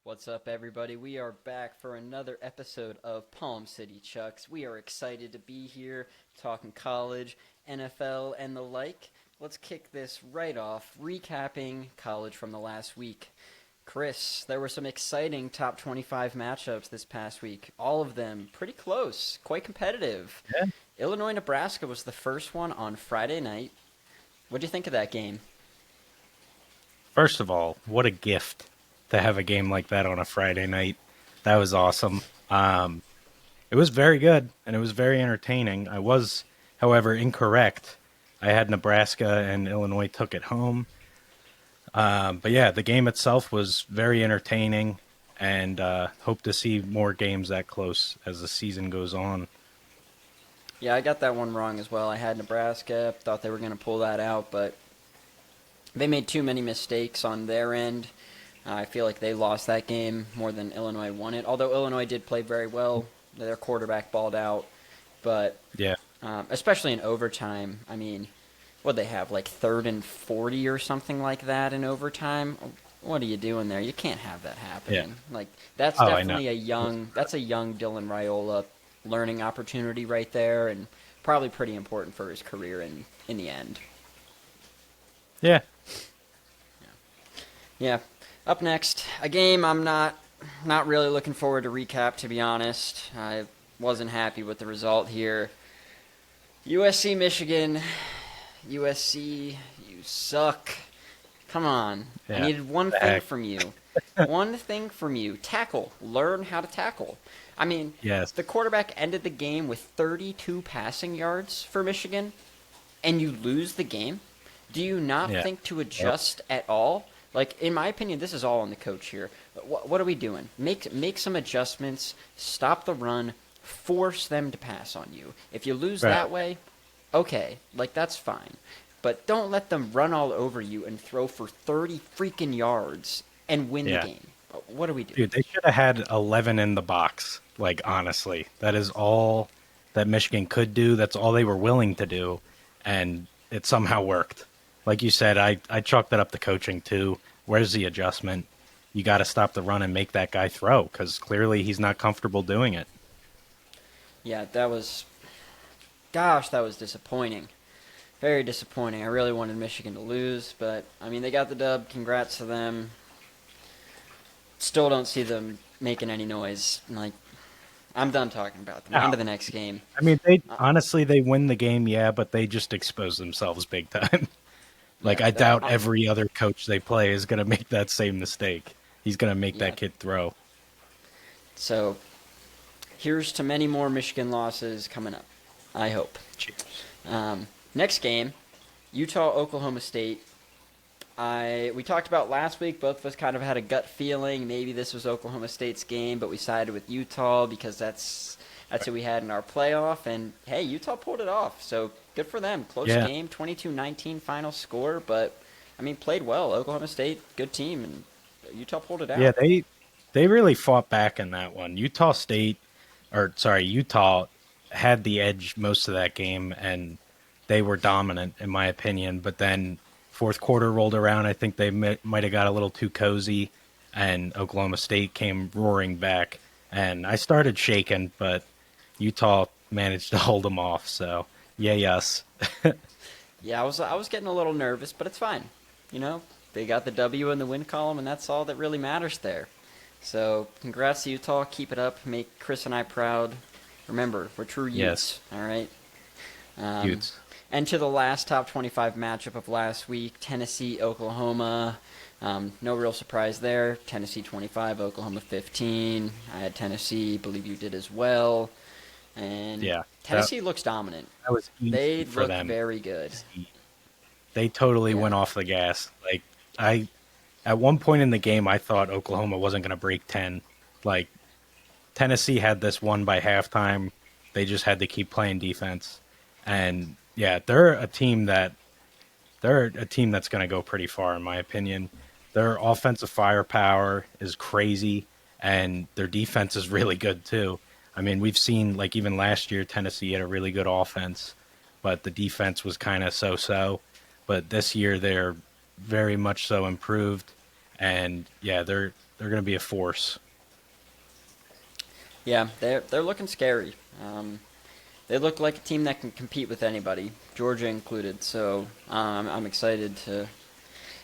What's up, everybody? We are back for another episode of Palm City Chucks. We are excited to be here talking college, NFL, and the like. Let's kick this right off, recapping college from the last week. Kris, there were some exciting top 25 matchups this past week. All of them pretty close, quite competitive. Yeah. Illinois-Nebraska was the first one on Friday night. What do you think of that game? First of all, what a gift to have a game like that on a Friday night. That was awesome. It was very good and it was very entertaining. I was, however, incorrect. I had Nebraska and Illinois took it home. But yeah, the game itself was very entertaining and hope to see more games that close as the season goes on. Yeah, I got that one wrong as well. I had Nebraska, thought they were going to pull that out, but they made too many mistakes on their end. I feel like they lost that game more than Illinois won it. Although Illinois did play very well, their quarterback balled out, but Yeah. especially in overtime. I mean, what they have like third and 40 or something like that in overtime. What are you doing there? You can't have that Yeah. happening. Like that's Oh, I know. definitely a young Dylan Raiola learning opportunity right there, and probably pretty important for his career in the end. Yeah. Yeah. Up next, a game I'm not really looking forward to recap, to be honest. I wasn't happy with the result here. USC Michigan. USC, you suck. Come on. I Yeah. needed one The thing heck. from you. One thing from you. Tackle. Learn how to tackle. I mean, Yes. the quarterback ended the game with 32 passing yards for Michigan, and you lose the game? Do you not Yeah. think to Yep. adjust at all? Like, in my opinion, this is all on the coach here. What are we doing? Make some adjustments. Stop the run. Force them to pass on you. If you lose Right. that way, okay, like that's fine. But don't let them run all over you and throw for 30 freaking yards and win the Yeah. game. What do we do? Dude, they should have had 11 in the box. Like, honestly, that is all that Michigan could do. That's all they were willing to do. And it somehow worked. Like you said, I chalked that up to coaching, too. Where's the adjustment? You got to stop the run and make that guy throw because clearly he's not comfortable doing it. Yeah, that was disappointing. Very disappointing. I really wanted Michigan to lose, but I mean, they got the dub. Congrats to them. Still don't see them making any noise. Like, I'm done talking about them. On to Now, the next game. I mean, they Uh, honestly, they win the game, yeah, but they just expose themselves big time. Like, yeah, I that, doubt every other coach they play is going to make that same mistake. He's going to make yeah. that kid throw. So here's to many more Michigan losses coming up. I hope. Cheers. Next game, Utah Oklahoma State. We talked about last week. Both of us kind of had a gut feeling maybe this was Oklahoma State's game, but we sided with Utah because that's who we had in our playoff. And hey, Utah pulled it off. So good for them. Close Yeah. game, 22-19 final score, but I mean played well. Oklahoma State, good team, and Utah pulled it Yeah, out. they really fought back in that one. Utah had the edge most of that game, and they were dominant in my opinion. But then fourth quarter rolled around. I think they might have got a little too cozy, and Oklahoma State came roaring back. And I started shaking, but Utah managed to hold them off. So yay us. Yeah, I was getting a little nervous, but it's fine. You know, they got the W in the win column, and that's all that really matters there. So, congrats to Utah. Keep it up. Make Kris and I proud. Remember, we're true Yes, Utes. All right. Um, Utes. and to the last top 25 matchup of last week, Tennessee, Oklahoma. No real surprise there. Tennessee 25, Oklahoma 15. I had Tennessee. Believe you did as well. And Yeah, that Tennessee looks dominant. that was easy They for look them. very good. They totally Yeah. went off the gas. Like I at one point in the game I thought Oklahoma wasn't going to break 10. Like Tennessee had this one by halftime. They just had to keep playing defense. And yeah, they're a team that's going to go pretty far in my opinion. Their offensive firepower is crazy and their defense is really good too. I mean, we've seen like even last year Tennessee had a really good offense, but the defense was kind of so-so. But this year they're very much so improved, and yeah, be a force. Yeah, they're looking scary. They look like a team that can compete with anybody, Georgia included. So I'm excited to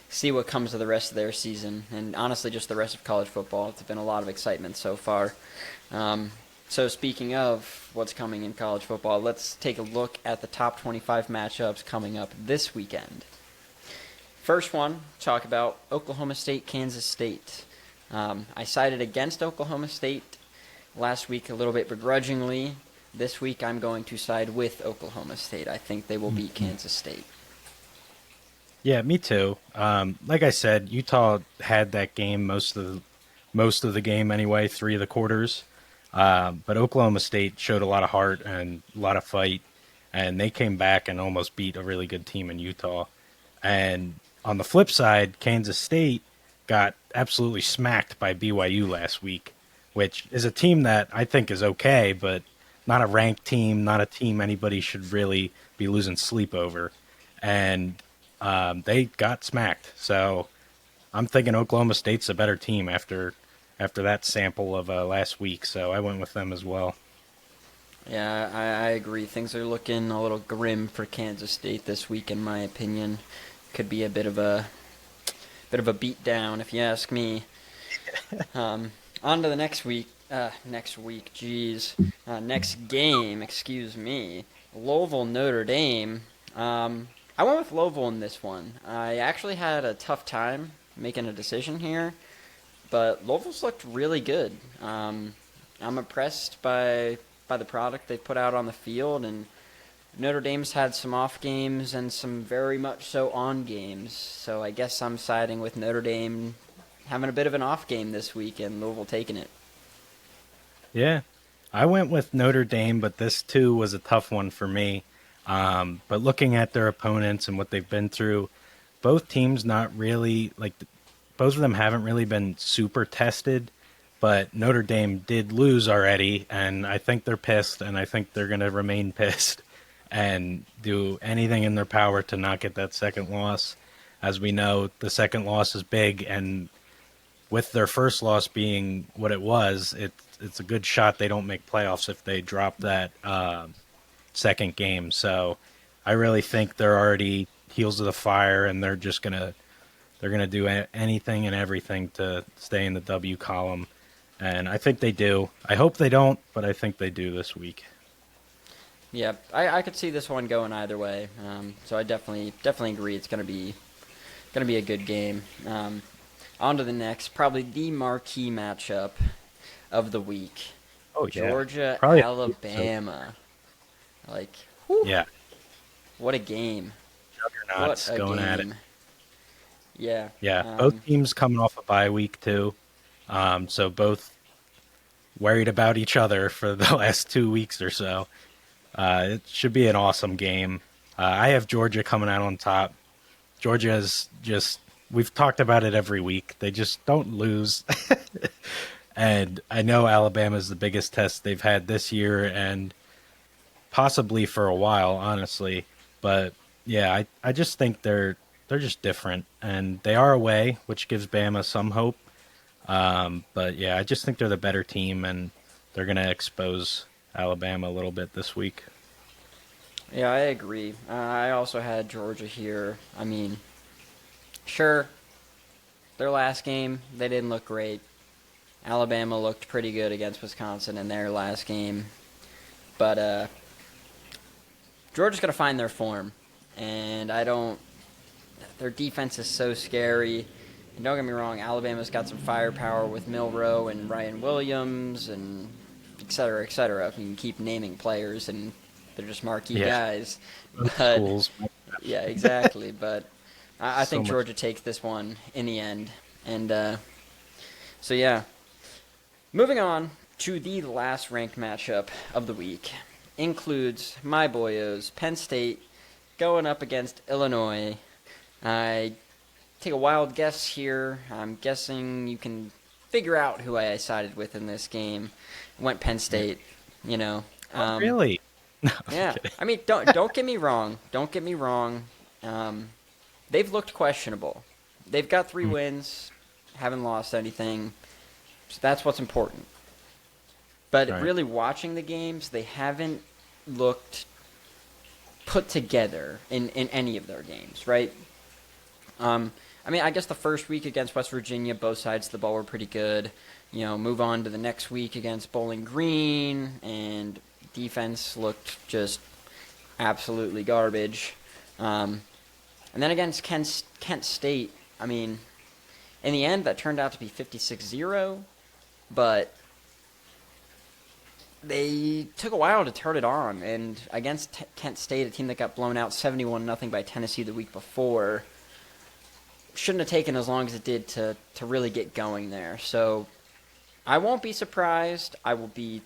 see what comes of the rest of their season, and honestly, just the rest of college football. It's been a lot of excitement so far. Um, so speaking of what's coming in college football, let's take a look at the top 25 matchups coming up this weekend. First one, talk about Oklahoma State, Kansas State. I sided against Oklahoma State last week a little bit begrudgingly. This week I'm going to side with Oklahoma State. I think they will beat Kansas State. Yeah, me too. Like I said, Utah had that game most of the game anyway, three of the quarters. But Oklahoma State showed a lot of heart and a lot of fight, and they came back and almost beat a really good team in Utah. And on the flip side, Kansas State got absolutely smacked by BYU last week, which is a team that I think is okay, but not a ranked team, not a team anybody should really be losing sleep over. And they got smacked. So I'm thinking Oklahoma State's a better team after that sample of last week. So I went with them as well. Yeah, I agree. Things are looking a little grim for Kansas State this week, in my opinion. Could be a bit of a beat down, if you ask me. On to the next week. Next game, excuse me. Louisville, Notre Dame. I went with Louisville in this one. I actually had a tough time making a decision here, but Louisville's looked really good. I'm impressed by the product they put out on the field, and Notre Dame's had some off games and some very much so on games. So I guess I'm siding with Notre Dame having a bit of an off game this week and Louisville taking it. Yeah, I went with Notre Dame, but this too was a tough one for me. But looking at their opponents and what they've been through, both teams not really like both of them haven't really been super tested. But Notre Dame did lose already, and I think they're pissed, and I think they're going to remain pissed and do anything in their power to not get that second loss. As we know, the second loss is big, and with their first loss being what it was, it's a good shot they don't make playoffs if they drop that second game. So I really think they're already heels of the fire, and they're gonna do anything and everything to stay in the W column. And I think they do. I hope they don't, but I think they do this week. Yeah, I could see this one going either way. So I definitely agree it's gonna be a good game. On to the next, probably the marquee matchup of the week. Oh yeah, Georgia, probably Alabama. Like, whew, yeah, what a game! juggernauts What a going game! at it. Yeah. Yeah, both teams coming off a bye week too, so both worried about each other for the last 2 weeks or so. It should be an awesome game. I have Georgia coming out on top. Georgia is just, we've talked about it every week. They just don't lose. And I know Alabama is the biggest test they've had this year and possibly for a while, honestly. But yeah, I just think they're just different, and they are away, which gives Bama some hope. But yeah, I just think they're the better team, and they're going to expose Alabama a little bit this week. Yeah, I agree. I also had Georgia here. I mean, sure, their last game, they didn't look great. Alabama looked pretty good against Wisconsin in their last game. But Georgia's going to find their form. And their defense is so scary. And don't get me wrong, Alabama's got some firepower with Milroe and Ryan Williams and et cetera, et cetera. You can keep naming players, and they're just marquee guys. Both But schools. yeah, exactly. But I So think much. Georgia takes this one in the end. And so, yeah. Moving on to the last ranked matchup of the week. Includes my boyos, Penn State, going up against Illinois. I take a wild guess here. I'm guessing you can figure out who I sided with in this game. Went Penn State, you know. Oh, really? No, I'm Yeah, kidding. I mean, don't get me wrong. Don't get me wrong. They've looked questionable. They've got 3 wins, haven't lost anything. So that's what's important. But Right. really watching the games, they haven't looked put together in any of their games, right? I mean, I guess the first week against West Virginia, both sides of the ball were pretty good. Move on to the next week against Bowling Green, and defense looked just absolutely garbage. And then against Kent State, I mean, in the end, that turned out to be 56-0, but they took a while to turn it on. And against Kent State, a team that got blown out 71-0 by Tennessee the week before, shouldn't have taken as long as it did to really get going there. So I won't be surprised. I will be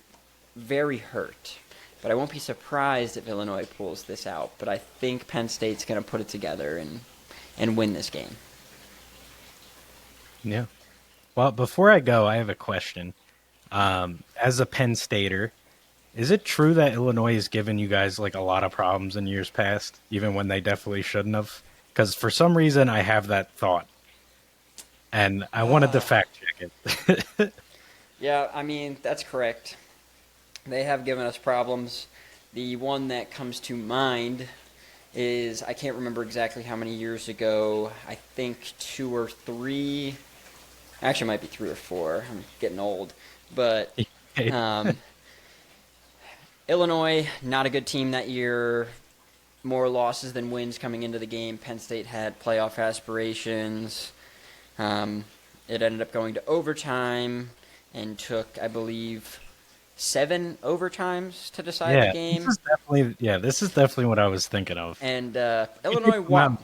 very hurt. But I won't be surprised if Illinois pulls this out. But I think Penn State's going to put it together and win this game. Yeah. Well, before I go, I have a question. As a Penn Stater, is it true that Illinois has given you guys like a lot of problems in years past, even when they definitely shouldn't have? Because for some reason, I have that thought, and I wanted to fact check it. Yeah, I mean, that's correct. They have given us problems. The one that comes to mind is, I can't remember exactly how many years ago, I think 2 or 3, actually it might be 3 or 4, I'm getting old, but Illinois, not a good team that year, more losses than wins coming into the game. Penn State had playoff aspirations. It ended up going to overtime and took, I believe, 7 overtimes to decide the game. This is definitely what I was thinking of. And Illinois won.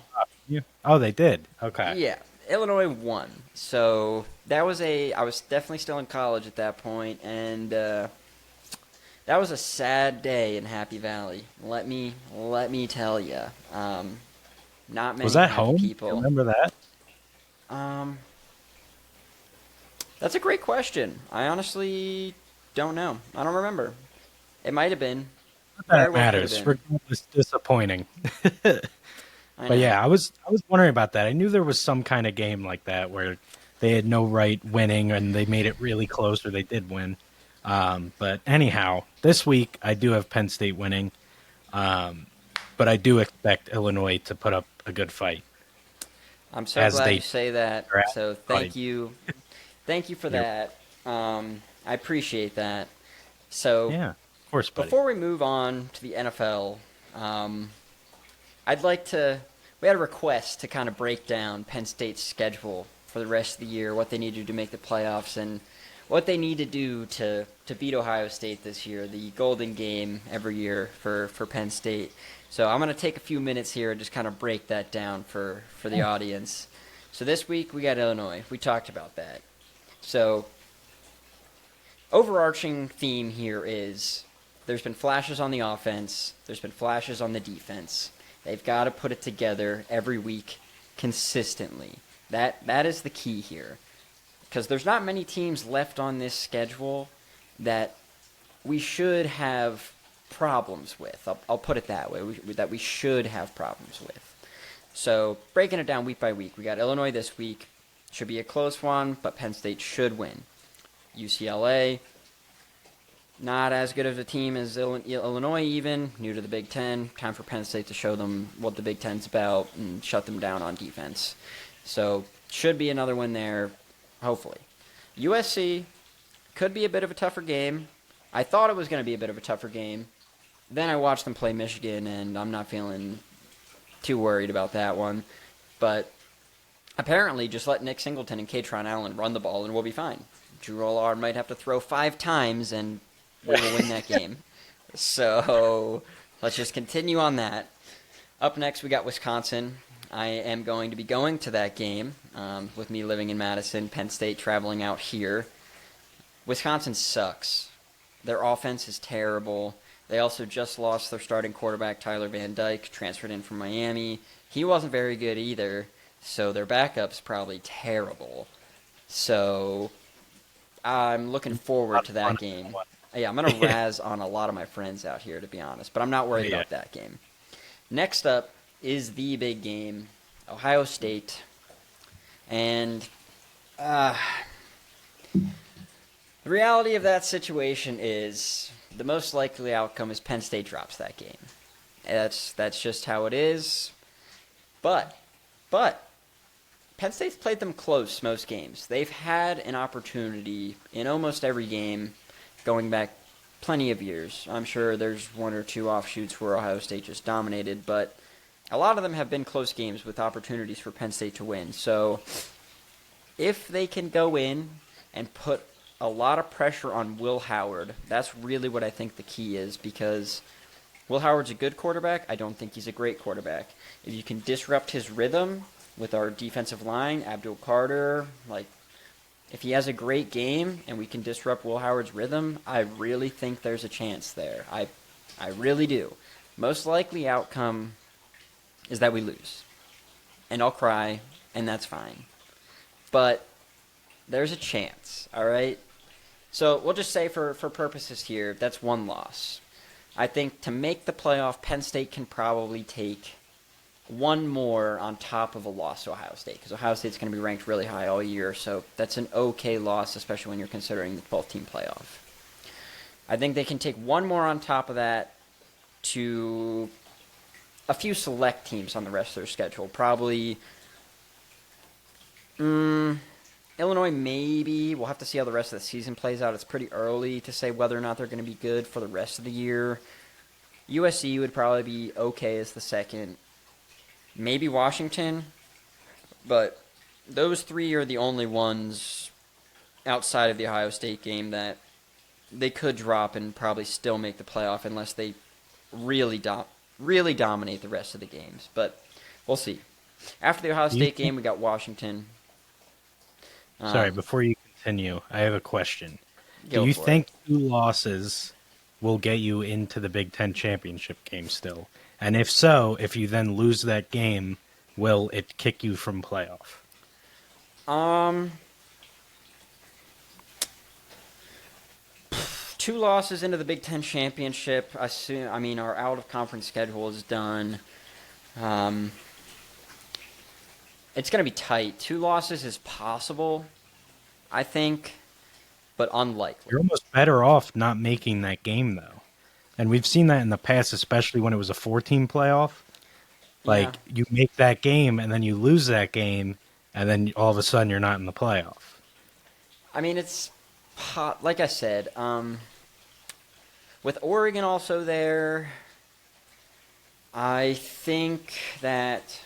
Oh, they did. Okay. Yeah, Illinois won. So I was definitely still in college at that point, and that was a sad day in Happy Valley. Let me tell you. Not many Was that happy home? people. You remember that? That's a great question. I honestly don't know. I don't remember. It might have been. That matters. Regardless, disappointing. But yeah, I was wondering about that. I knew there was some kind of game like that where they had no right winning and they made it really close, or they did win. But anyhow, this week I do have Penn State winning, but I do expect Illinois to put up a good fight. I'm so glad you say that. So thank you for that. I appreciate that. So yeah, of course, buddy. Before we move on to the NFL, I'd like to. We had a request to kind of break down Penn State's schedule for the rest of the year, what they need to do to make the playoffs, and what they need to do to beat Ohio State this year, the golden game every year for Penn State. So I'm going to take a few minutes here and just kind of break that down for the audience. So this week we got Illinois. We talked about that. So overarching theme here is there's been flashes on the offense, there's been flashes on the defense. They've got to put it together every week consistently. That is the key here. Because there's not many teams left on this schedule that we should have problems with. I'll put it that way, that we should have problems with. So breaking it down week by week, we got Illinois this week. Should be a close one, but Penn State should win. UCLA, not as good of a team as Illinois even, new to the Big Ten. Time for Penn State to show them what the Big Ten's about and shut them down on defense. So should be another win there, hopefully. USC could be a bit of a tougher game. I thought it was going to be a bit of a tougher game. Then I watched them play Michigan, and I'm not feeling too worried about that one. But apparently, just let Nick Singleton and Katron Allen run the ball, and we'll be fine. Drew Allard might have to throw 5 times, and we will win that game. So let's just continue on that. Up next, we got Wisconsin. I am going to be going to that game with me living in Madison, Penn State traveling out here. Wisconsin sucks. Their offense is terrible. They also just lost their starting quarterback, Tyler Van Dyke, transferred in from Miami. He wasn't very good either, so their backup's probably terrible. So I'm looking forward to that game. Yeah, I'm going to razz on a lot of my friends out here, to be honest, but I'm not worried about that game. Next up is the big game, Ohio State. And The reality of that situation is the most likely outcome is Penn State drops that game. That's just how it is. But Penn State's played them close most games. They've had an opportunity in almost every game going back plenty of years. I'm sure there's one or two offshoots where Ohio State just dominated, but a lot of them have been close games with opportunities for Penn State to win. So if they can go in and put a lot of pressure on Will Howard, that's really what I think the key is, because Will Howard's a good quarterback. I don't think he's a great quarterback. If you can disrupt his rhythm with our defensive line, Abdul Carter, if he has a great game and we can disrupt Will Howard's rhythm, I really think there's a chance there. I really do. Most likely outcome is that we lose. And I'll cry, and that's fine. But there's a chance, all right? So we'll just say for purposes here, that's one loss. I think to make the playoff, Penn State can probably take one more on top of a loss to Ohio State, because Ohio State's going to be ranked really high all year, so that's an okay loss, especially when you're considering the 12-team playoff. I think they can take one more on top of that to a few select teams on the rest of their schedule. Probably Illinois, maybe. We'll have to see how the rest of the season plays out. It's pretty early to say whether or not they're going to be good for the rest of the year. USC would probably be okay as the second. Maybe Washington. But those three are the only ones outside of the Ohio State game that they could drop and probably still make the playoff unless they really dominate the rest of the games. But we'll see. After the Ohio State game, we got Washington. Sorry, before you continue, I have a question. Do you think 2 losses will get you into the Big Ten championship game still? And if so, if you then lose that game, will it kick you from playoff? 2 losses into the Big Ten championship. Our out-of-conference schedule is done. It's going to be tight. 2 losses is possible, I think, but unlikely. You're almost better off not making that game, though. And we've seen that in the past, especially when it was a 4-team playoff. You make that game, and then you lose that game, and then all of a sudden you're not in the playoff. I mean, it's like I said, with Oregon also there, I think that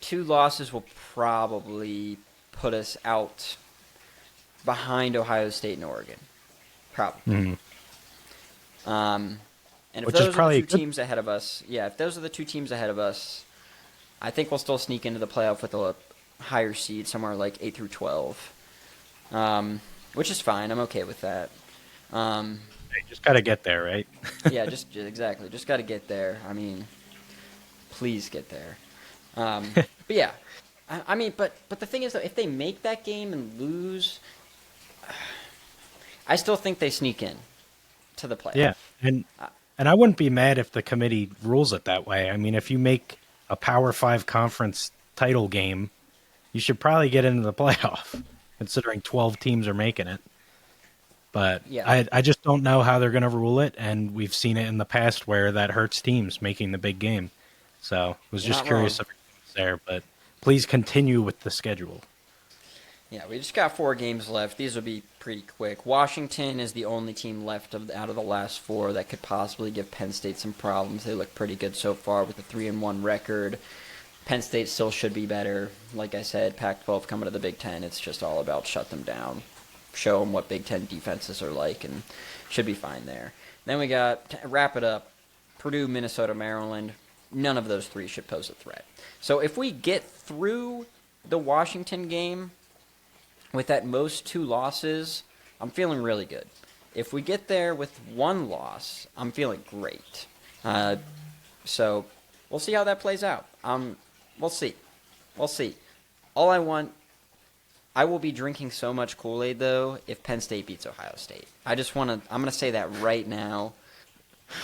2 losses will probably put us out behind Ohio State and Oregon. Probably. Mm-hmm. And if those are the 2 teams ahead of us, if those are the 2 teams ahead of us, I think we'll still sneak into the playoff with a higher seed, somewhere like 8 through 12, which is fine. I'm okay with that. You just got to get there, right? Yeah, exactly. Just got to get there. I mean, please get there. But yeah, but the thing is, though, if they make that game and lose, I still think they sneak in to the playoff. Yeah, and I wouldn't be mad if the committee rules it that way. I mean, if you make a Power 5 conference title game, you should probably get into the playoff, considering 12 teams are making it. But yeah. I just don't know how they're going to rule it, and we've seen it in the past where that hurts teams making the big game. So I was just curious of your thoughts there, but please continue with the schedule. Yeah, we just got 4 games left. These will be pretty quick. Washington is the only team left out of the last 4 that could possibly give Penn State some problems. They look pretty good so far with a 3-1 record. Penn State still should be better. Like I said, Pac-12 coming to the Big Ten. It's just all about shut them down, show them what Big Ten defenses are like, and should be fine there. Then we got, to wrap it up, Purdue, Minnesota, Maryland. None of those 3 should pose a threat. So if we get through the Washington game with at most 2 losses, I'm feeling really good. If we get there with 1 loss, I'm feeling great. So we'll see how that plays out. We'll see. All I will be drinking so much Kool-Aid, though, if Penn State beats Ohio State. I'm going to say that right now.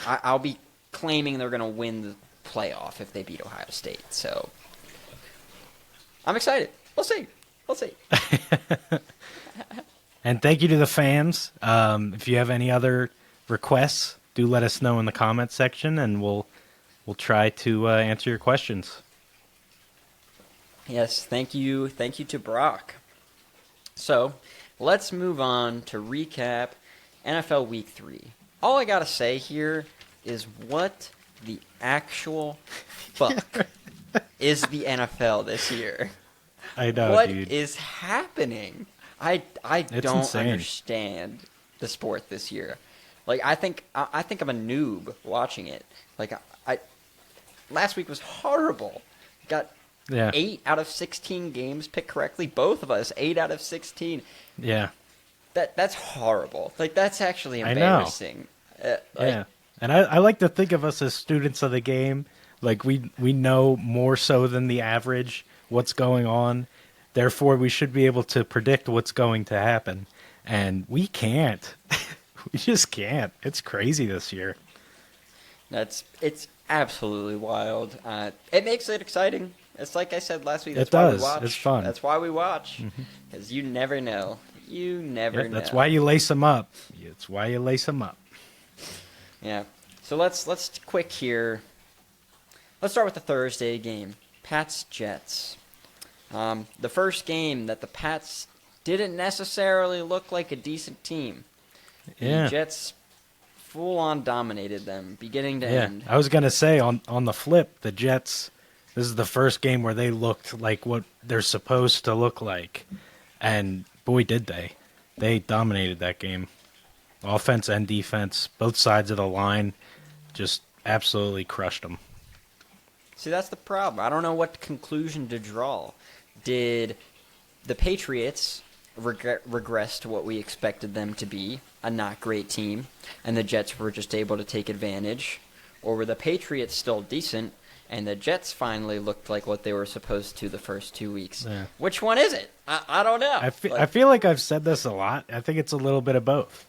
I'll be claiming they're going to win the playoff if they beat Ohio State. So I'm excited. We'll see. And thank you to the fans. If you have any other requests, do let us know in the comments section, and we'll try to answer your questions. Yes, thank you to Brock. So, let's move on to recap NFL Week 3. All I gotta say here is what the actual fuck is the NFL this year? I know, What dude. is happening? I don't insane. understand the sport this year. Like I think I'm a noob watching it. Like I last week was horrible. Got Yeah. 8 out of 16 games picked correctly. Both of us 8 out of 16. Yeah. That's horrible. Like that's actually I know. embarrassing. Yeah. And I like to think of us as students of the game. Like we know more so than the average what's going on. Therefore, we should be able to predict what's going to happen. And we can't. We just can't. It's crazy this year. It's absolutely wild. It makes it exciting. It's like I said last week. That's It why does. we watch. It's fun. That's why we watch. Because you never know. You never know. That's why you lace them up. It's why you lace them up. Yeah. So let's quick here. Let's start with the Thursday game. Pats Jets. The first game that the Pats didn't necessarily look like a decent team. Yeah. The Jets full on dominated them, beginning to end. I was gonna say on the flip, the Jets. This is the first game where they looked like what they're supposed to look like, and boy, did they! They dominated that game, offense and defense, both sides of the line, just absolutely crushed them. See, that's the problem. I don't know what conclusion to draw. Did the Patriots regress to what we expected them to be, a not great team, and the Jets were just able to take advantage? Or were the Patriots still decent, and the Jets finally looked like what they were supposed to the first 2 weeks? Yeah. Which one is it? I don't know. I feel like I've said this a lot. I think it's a little bit of both.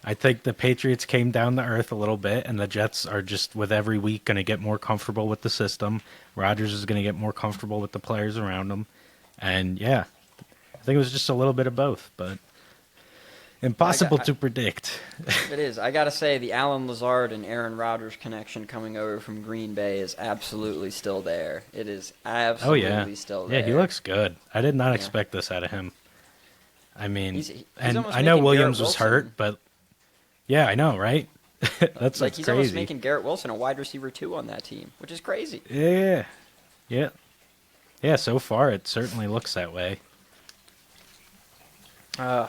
I think the Patriots came down to earth a little bit, and the Jets are just, with every week, going to get more comfortable with the system. Rodgers is going to get more comfortable with the players around him. And, yeah, I think it was just a little bit of both, but impossible to predict. It is. I got to say, the Alan Lazard and Aaron Rodgers connection coming over from Green Bay is absolutely still there. It is absolutely still there. Yeah, he looks good. I did not expect this out of him. I mean, He's and almost I know making Williams Garrett was Wilson. hurt, but yeah, I know, right? That's like he's crazy. almost making Garrett Wilson a wide receiver 2 on that team, which is crazy. Yeah. So far, it certainly looks that way. All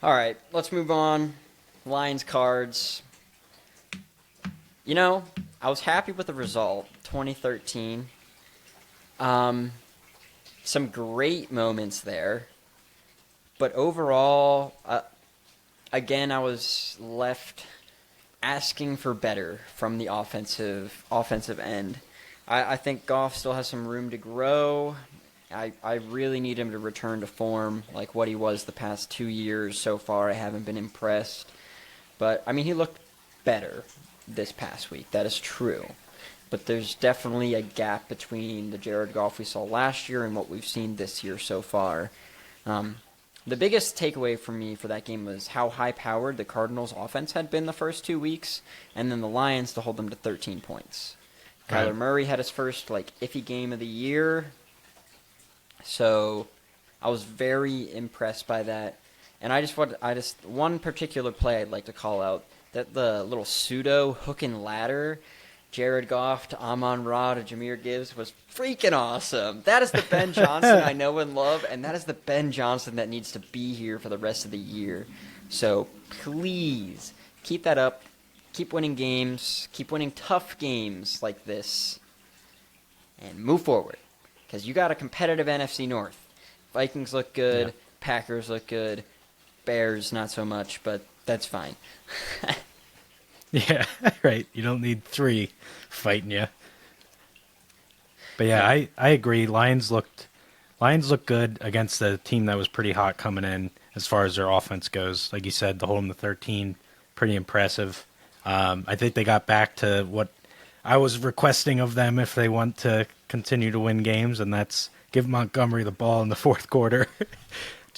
right, let's move on. Lions cards. You know, I was happy with the result, 2013. Some great moments there. But overall, again, I was left asking for better from the offensive end. I think Goff still has some room to grow. I really need him to return to form like what he was the past 2 years so far. I haven't been impressed. But, I mean, he looked better this past week. That is true. But there's definitely a gap between the Jared Goff we saw last year and what we've seen this year so far. The biggest takeaway for me for that game was how high-powered the Cardinals' offense had been the first 2 weeks, and then the Lions to hold them to 13 points. Right. Kyler Murray had his first iffy game of the year, so I was very impressed by that. And one particular play I'd like to call out, that the little pseudo hook and ladder Jared Goff to Amon-Ra to Jahmyr Gibbs was freaking awesome. That is the Ben Johnson I know and love, and that is the Ben Johnson that needs to be here for the rest of the year. So please keep that up. Keep winning games. Keep winning tough games like this. And move forward. Because you got a competitive NFC North. Vikings look good. Yeah. Packers look good. Bears not so much, but that's fine. Yeah, right. You don't need 3 fighting you. But yeah, I agree. Lions looked good against a team that was pretty hot coming in as far as their offense goes. Like you said, to hold them to 13, pretty impressive. I think they got back to what I was requesting of them if they want to continue to win games, and that's give Montgomery the ball in the fourth quarter.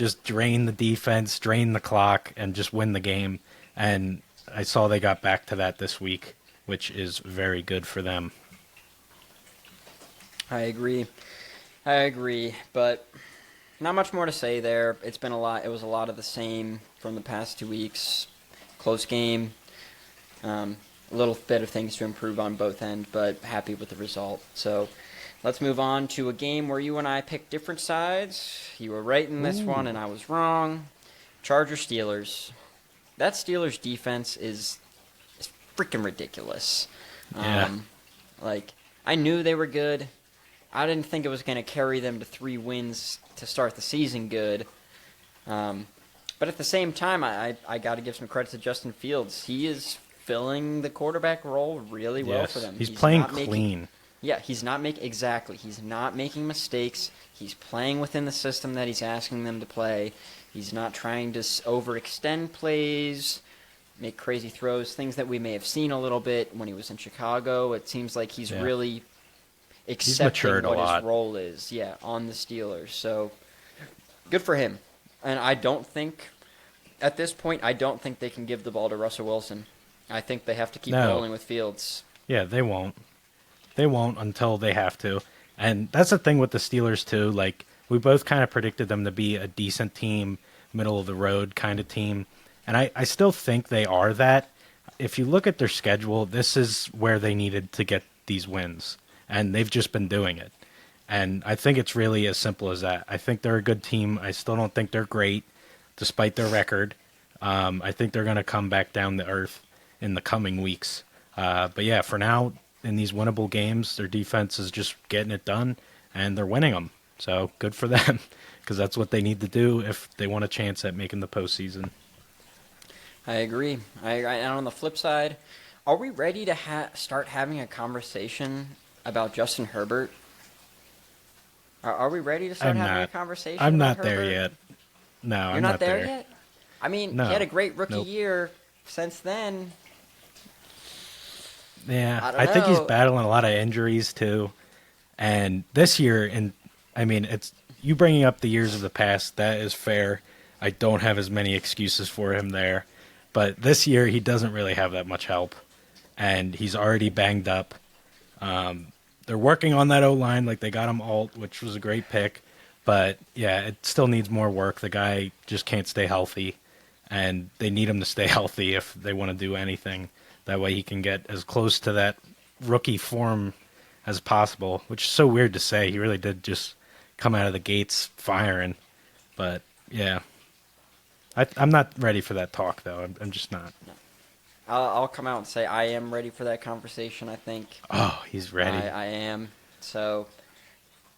just drain the defense, drain the clock, and just win the game. And I saw they got back to that this week, which is very good for them. I agree, but not much more to say there. It's been a lot. It was a lot of the same from the past 2 weeks. Close game. A little bit of things to improve on both ends, but happy with the result. So let's move on to a game where you and I picked different sides. You were right in this one, and I was wrong. Chargers-Steelers. That Steelers defense is freaking ridiculous. Yeah. I knew they were good. I didn't think it was going to carry them to 3 wins to start the season good. But at the same time, I got to give some credit to Justin Fields. He is filling the quarterback role really well for them. He's playing clean. He's not making mistakes. He's playing within the system that he's asking them to play. He's not trying to overextend plays, make crazy throws, things that we may have seen a little bit when he was in Chicago. It seems like he's really accepting what his role is, on the Steelers. So good for him. And at this point, I don't think they can give the ball to Russell Wilson. I think they have to keep rolling with Fields. Yeah, they won't. They won't until they have to. And that's the thing with the Steelers, too. Like, we both kind of predicted them to be a decent team, middle-of-the-road kind of team. And I still think they are that. If you look at their schedule, this is where they needed to get these wins. And they've just been doing it. And I think it's really as simple as that. I think they're a good team. I still don't think they're great, despite their record. I think they're going to come back down to earth in the coming weeks. But yeah, for now, in these winnable games, their defense is just getting it done, and they're winning them. So good for them, because that's what they need to do if they want a chance at making the postseason. I agree. And on the flip side, are we ready to start having a conversation about Justin Herbert? Are we ready to start having a conversation I'm about not there Herbert? yet. No, You're I'm not there yet? I mean, No. he had a great rookie Nope. year since then. Yeah, I think he's battling a lot of injuries too. And this year, it's you bringing up the years of the past, that is fair. I don't have as many excuses for him there. But this year, he doesn't really have that much help. And he's already banged up. They're working on that O-line, like they got him Alt, which was a great pick. But yeah, it still needs more work. The guy just can't stay healthy. And they need him to stay healthy if they want to do anything. That way he can get as close to that rookie form as possible, which is so weird to say. He really did just come out of the gates firing. But, yeah. I'm not ready for that talk, though. I'm just not. No. I'll come out and say I am ready for that conversation, I think. Oh, he's ready. I am. So,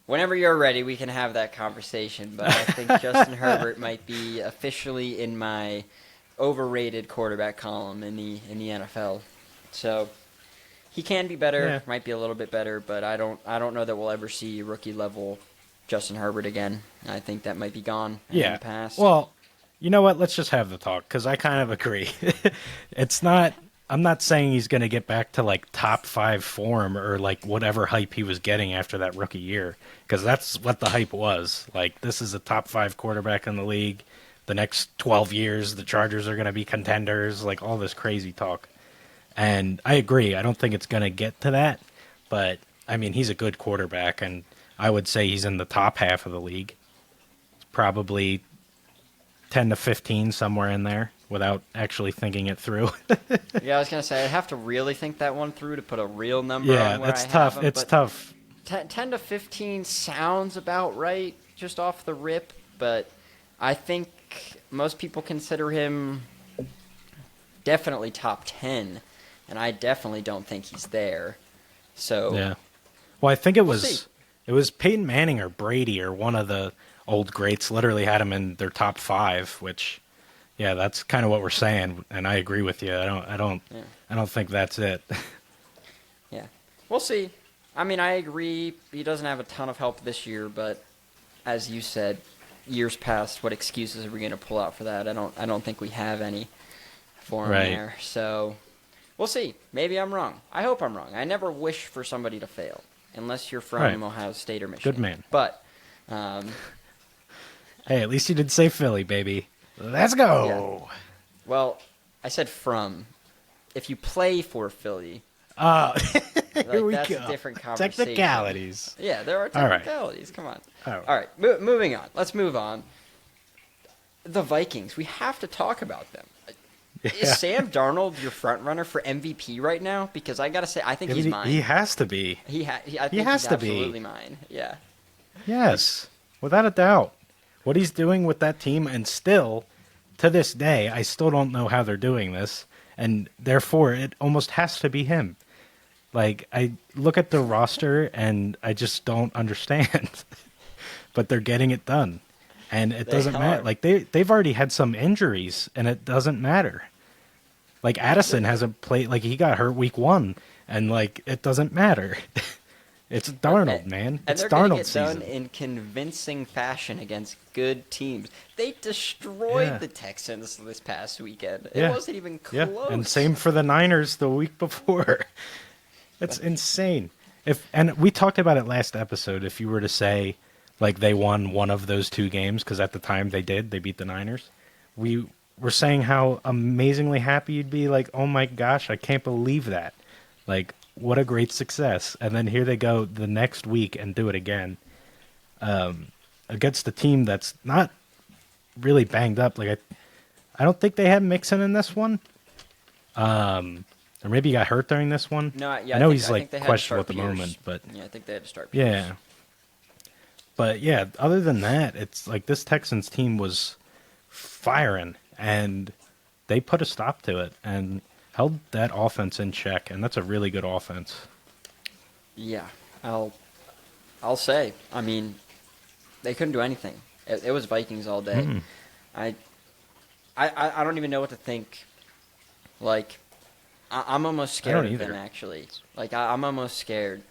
whenever you're ready, we can have that conversation. But I think Justin Herbert might be officially in my overrated quarterback column in the NFL. So he can be better, might be a little bit better, but I don't know that we'll ever see rookie level Justin Herbert again. I think that might be gone in the past. Well, you know what? Let's just have the talk, because I kind of agree. I'm not saying he's going to get back to like top 5 form or like whatever hype he was getting after that rookie year, because that's what the hype was. Like, this is a top 5 quarterback in the league. The next 12 years, the Chargers are going to be contenders, like all this crazy talk. And I agree. I don't think it's going to get to that. But, I mean, he's a good quarterback, and I would say he's in the top half of the league. It's probably 10 to 15, somewhere in there, without actually thinking it through. Yeah, I was going to say, I'd have to really think that one through to put a real number on where that's I tough. have him, It's tough. 10 to 15 sounds about right, just off the rip, but I think most people consider him definitely top 10, and I definitely don't think he's there. So yeah. Well, I think it was Peyton Manning or Brady or one of the old greats literally had him in their top 5, which, yeah, that's kind of what we're saying, and I agree with you. I don't think that's it. Yeah, we'll see. I mean, I agree. He doesn't have a ton of help this year, but as you said, years past, what excuses are we going to pull out for that? I don't think we have any for him there. So we'll see. Maybe I'm wrong. I hope I'm wrong. I never wish for somebody to fail, unless you're from Ohio State or Michigan. Good man. But Hey, at least you did say Philly, baby. Let's Yeah. go. Well, I said from. If you play for Philly, Uh, here like we that's a go. different conversation. Technicalities. Yeah, there are All right. technicalities. Come on. All right. All right, moving on. Let's move on. The Vikings. We have to talk about them. Is Yeah. Sam Darnold your front runner for MVP right now? Because I gotta say, I think he's mine. He has to be. I think has he's to be. absolutely mine. Yeah. Yes, without a doubt. What he's doing with that team, and still, to this day, I still don't know how they're doing this, and therefore it almost has to be him. Like, I look at the roster, and I just don't understand. But they're getting it done. And it They doesn't matter. are. Like, they've already had some injuries, and it doesn't matter. Like, Addison hasn't played, like, he got hurt week 1, and, like, it doesn't matter. It's Darnold, man. And It's they're going to Darnold get season. done in convincing fashion against good teams. They destroyed Yeah. the Texans this past weekend. Yeah. It wasn't even Yeah, close. and same for the Niners the week before. It's insane. And we talked about it last episode. If you were to say, like, they won one of those 2 games, because at the time they beat the Niners, we were saying how amazingly happy you'd be. Like, oh my gosh, I can't believe that. Like, what a great success. And then here they go the next week and do it again, against the team that's not really banged up. Like, I don't think they had Mixon in this one. Or maybe he got hurt during this one. No, yeah, I know think- he's I think like they had to questionable start at the Pierce. moment, but Yeah, I think they had to start Pierce. yeah. But yeah, other than that, it's like this Texans team was firing, and they put a stop to it and held that offense in check, and that's a really good offense. Yeah, I'll say. I mean, they couldn't do anything. It was Vikings all day. Mm. I don't even know what to think. Like, I'm almost I don't scared of them, either. actually. Like, I'm almost scared.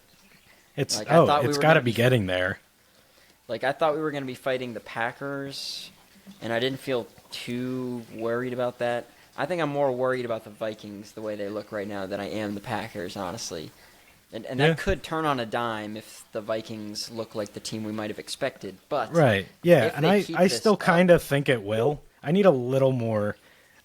It's Like, I thought we it's were got to gonna be be- getting there. Like, I thought we were going to be fighting the Packers, and I didn't feel too worried about that. I think I'm more worried about the Vikings, the way they look right now, than I am the Packers, honestly. And Yeah. that could turn on a dime if the Vikings look like the team we might have expected. But Right. Yeah, if and they I keep this still up- kind of think it will. I need a little more,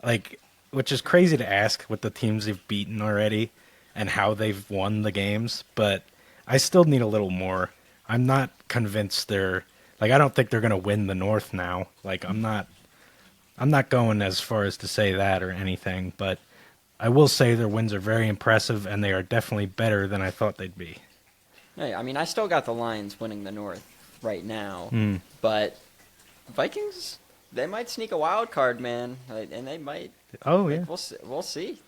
like, which is crazy to ask with the teams they've beaten already and how they've won the games, but I still need a little more. I'm not convinced they're, like, I don't think they're going to win the North now. Like, I'm not going as far as to say that or anything, but I will say their wins are very impressive, and they are definitely better than I thought they'd be. Hey, I mean, I still got the Lions winning the North right now, Mm. but Vikings, they might sneak a wild card, man, and they might. Oh, Like, yeah. we'll see.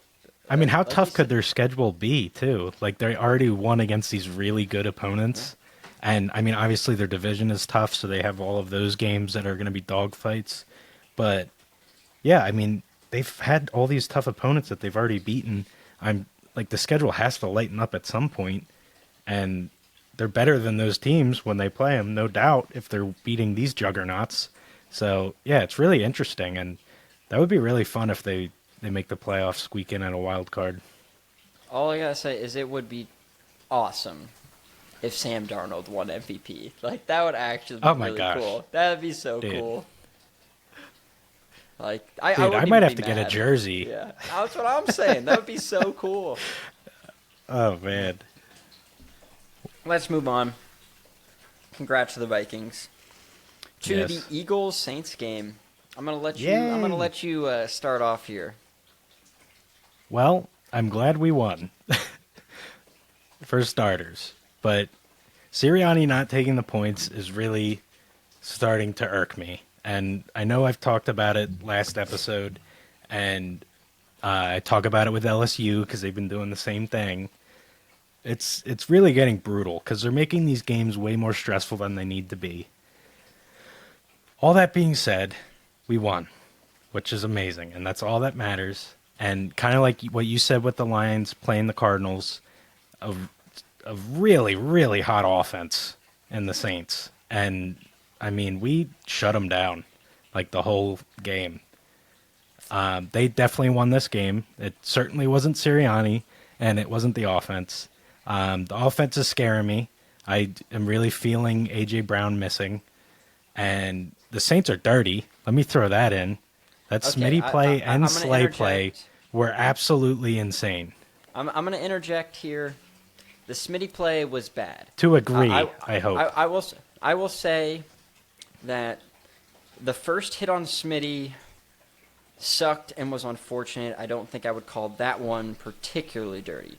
I mean, how Like you tough could said- their schedule be, too? Like, they already won against these really good opponents. And, I mean, obviously their division is tough, so they have all of those games that are going to be dogfights. But, yeah, I mean, they've had all these tough opponents that they've already beaten. I'm like, the schedule has to lighten up at some point, and they're better than those teams when they play them, no doubt, if they're beating these juggernauts. So, yeah, it's really interesting, and that would be really fun if they make the playoffs, squeak in at a wild card. All I gotta say is it would be awesome if Sam Darnold won MVP. Like, that would actually be Oh my really gosh. cool. That would be so Dude. cool. Like, I Dude, I wouldn't might even have be to get a mad. jersey. Yeah, that's what I'm saying. That would be so cool. Oh, man. Let's move on. Congrats to the Vikings. To Yes. the Eagles Saints game. I'm gonna let you. Yay. I'm gonna let you start off here. Well, I'm glad we won. For starters. But Sirianni not taking the points is really starting to irk me. And I know I've talked about it last episode, and I talk about it with LSU because they've been doing the same thing. It's really getting brutal because they're making these games way more stressful than they need to be. All that being said, we won, which is amazing, and that's all that matters. And kind of like what you said with the Lions playing the Cardinals, a really, really hot offense in the Saints. And, I mean, we shut them down, like, the whole game. They definitely won this game. It certainly wasn't Sirianni, and it wasn't the offense. The offense is scaring me. I am really feeling A.J. Brown missing. And the Saints are dirty. Let me throw that in. That Okay, Smitty play and I'm gonna Slay play interject. were absolutely insane. I'm gonna interject here. The Smitty play was bad. To I, agree, I hope. I will say that the first hit on Smitty sucked and was unfortunate. I don't think I would call that one particularly dirty.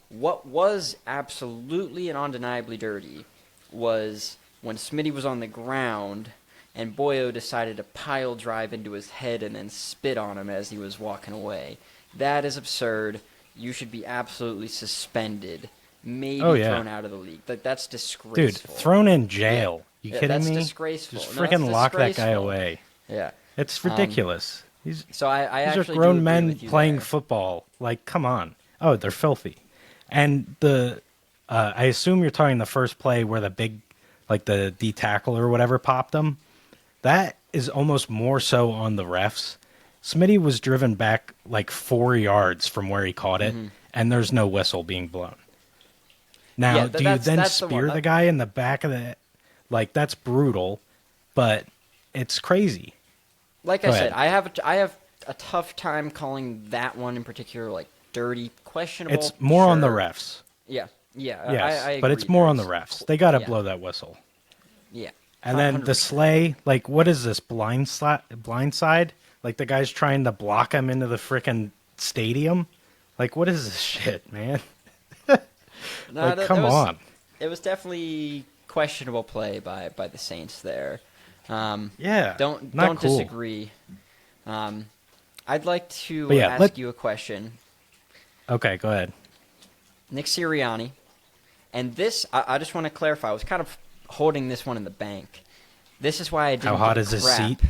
What was absolutely and undeniably dirty was when Smitty was on the ground and Boyo decided to pile drive into his head and then spit on him as he was walking away. That is absurd. You should be absolutely suspended, maybe thrown out of the league. That's Dude, disgraceful. thrown in jail. You kidding that's me? disgraceful. Just No, that's freaking lock that guy disgraceful. away. Yeah. It's ridiculous. These So I these are actually do grown agree men with you playing there. football. Like, come on. Oh, they're filthy. And I assume you're talking the first play where the big, like the D tackle or whatever popped him. That is almost more so on the refs. Smitty was driven back like 4 yards from where he caught it, and there's no whistle being blown. Now, Yeah, do you then that's the spear one. the guy in the back of the... Like, that's brutal, but it's crazy. Like Go I said, ahead. I have a tough time calling that one in particular like dirty, questionable. It's more on the sure. refs. Yeah, Yes, I agree. but it's more on the There's- refs. They got to yeah, blow that whistle. yeah, And then the 100%. Slay, like, what is this, blindside? Like, the guy's trying to block him into the frickin' stadium? Like, what is this shit, man? No, Like, come on. It was definitely questionable play by the Saints there. Yeah, Don't not cool. disagree. I'd like to But yeah, ask you a question. Okay, go ahead. Nick Sirianni, and this I just want to clarify. I was kind of holding this one in the bank. This is why I didn't. How hot give is a his crap. seat?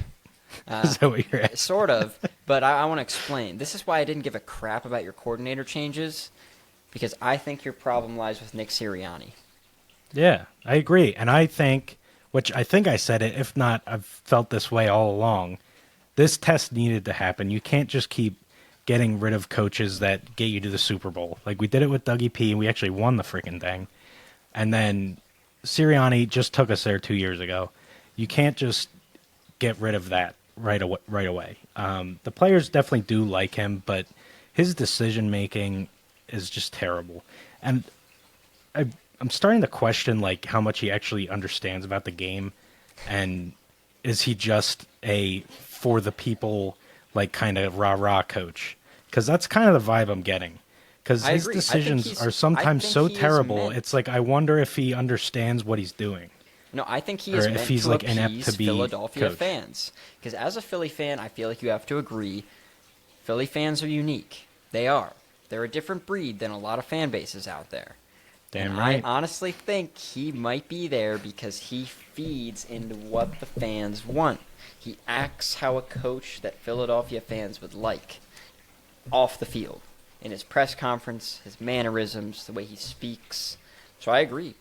Is that what you're asking? Sort of, but I want to explain. This is why I didn't give a crap about your coordinator changes, because I think your problem lies with Nick Sirianni. Yeah, I agree. And I think, which I think I said it, if not, I've felt this way all along. This test needed to happen. You can't just keep getting rid of coaches that get you to the Super Bowl. Like we did it with Dougie P, and we actually won the freaking thing. And then Sirianni just took us there 2 years ago. You can't just get rid of that right away. The players definitely do like him, but his decision making is just terrible. And I'm starting to question like how much he actually understands about the game, and is he just a for the people like kind of rah coach? Because that's kind of the vibe I'm getting. Because I his agree. decisions are I sometimes think so he is terrible. meant- It's like I wonder if he understands what he's doing. No, I think he Or is if meant he's, to like, inept appease to be Philadelphia coach. fans. Because as a Philly fan, I feel like you have to agree, Philly fans are unique. They are. They're a different breed than a lot of fan bases out there. Damn And right. I honestly think he might be there because he feeds into what the fans want. He acts how a coach that Philadelphia fans would like off the field. In his press conference, his mannerisms, the way he speaks. So I agree.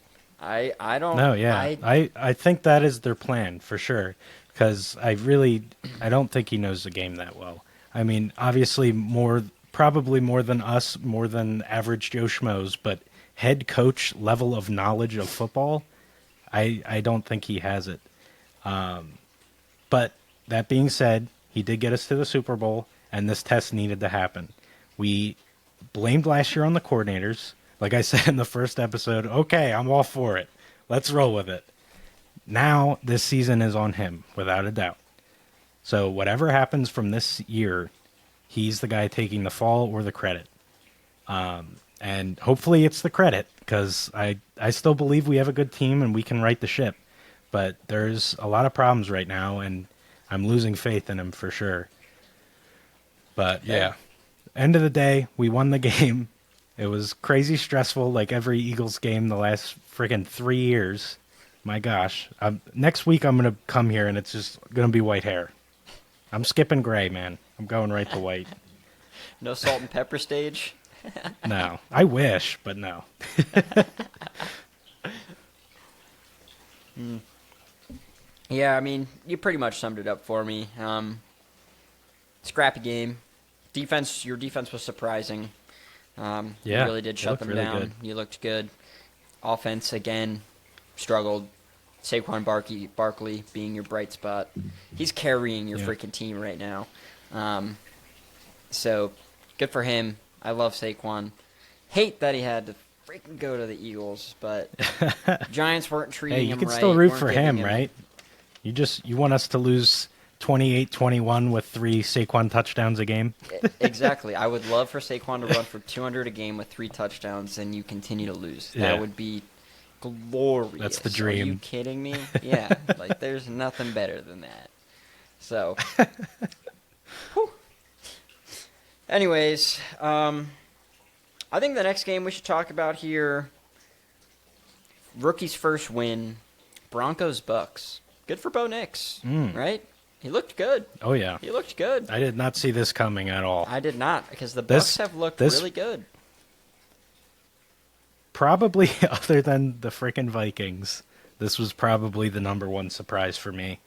I don't. No, yeah, I think that is their plan for sure. Because I don't think he knows the game that well. I mean, obviously probably more than us, more than average Joe Schmoes, but head coach level of knowledge of football, I don't think he has it. But that being said, he did get us to the Super Bowl, and this test needed to happen. We blamed last year on the coordinators. Like I said in the first episode, okay, I'm all for it. Let's roll with it. Now, this season is on him, without a doubt. So whatever happens from this year, he's the guy taking the fall or the credit. And hopefully it's the credit, because I still believe we have a good team and we can right the ship. But there's a lot of problems right now, and I'm losing faith in him for sure. But yeah, end of the day, we won the game. It was crazy stressful, like every Eagles game the last freaking 3 years. My gosh. Next week I'm going to come here and it's just going to be white hair. I'm skipping gray, man. I'm going right to white. No salt and pepper stage. No. I wish, but no. Yeah, I mean, you pretty much summed it up for me. Scrappy game. Your defense was surprising. Yeah, you really did they shut looked them really down. good. You looked good. Offense, again, struggled. Saquon Barkley being your bright spot. He's carrying your Yeah. freaking team right now. So good for him. I love Saquon. Hate that he had to freaking go to the Eagles, but Giants weren't treating Hey, you him can right. still root weren't for giving him, right? You want us to lose 28-21 with 3 Saquon touchdowns a game? Exactly. I would love for Saquon to run for 200 a game with 3 touchdowns, and you continue to lose. Yeah. That would be glorious. That's the Are you dream. kidding me? Yeah. Like, there's nothing better than that. So, whew. Anyways, I think the next game we should talk about here, rookie's first win, Broncos-Bucks. Good for Bo Nix, right? He looked good. Oh, yeah. He looked good. I did not see this coming at all. I did not, because the Bucks have looked really good. Probably, other than the frickin' Vikings, this was probably the number one surprise for me.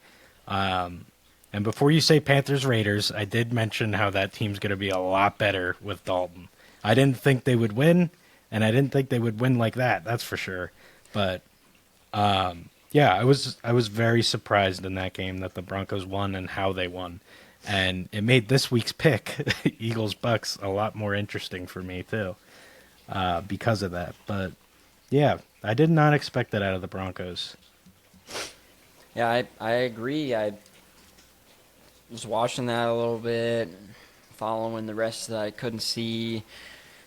And before you say Panthers-Raiders, I did mention how that team's going to be a lot better with Dalton. I didn't think they would win, and I didn't think they would win like that, that's for sure. But, yeah, I was very surprised in that game that the Broncos won and how they won. And it made this week's pick, Eagles-Bucks, a lot more interesting for me, too, because of that. But, yeah, I did not expect that out of the Broncos. Yeah, I agree. I was watching that a little bit, following the rest that I couldn't see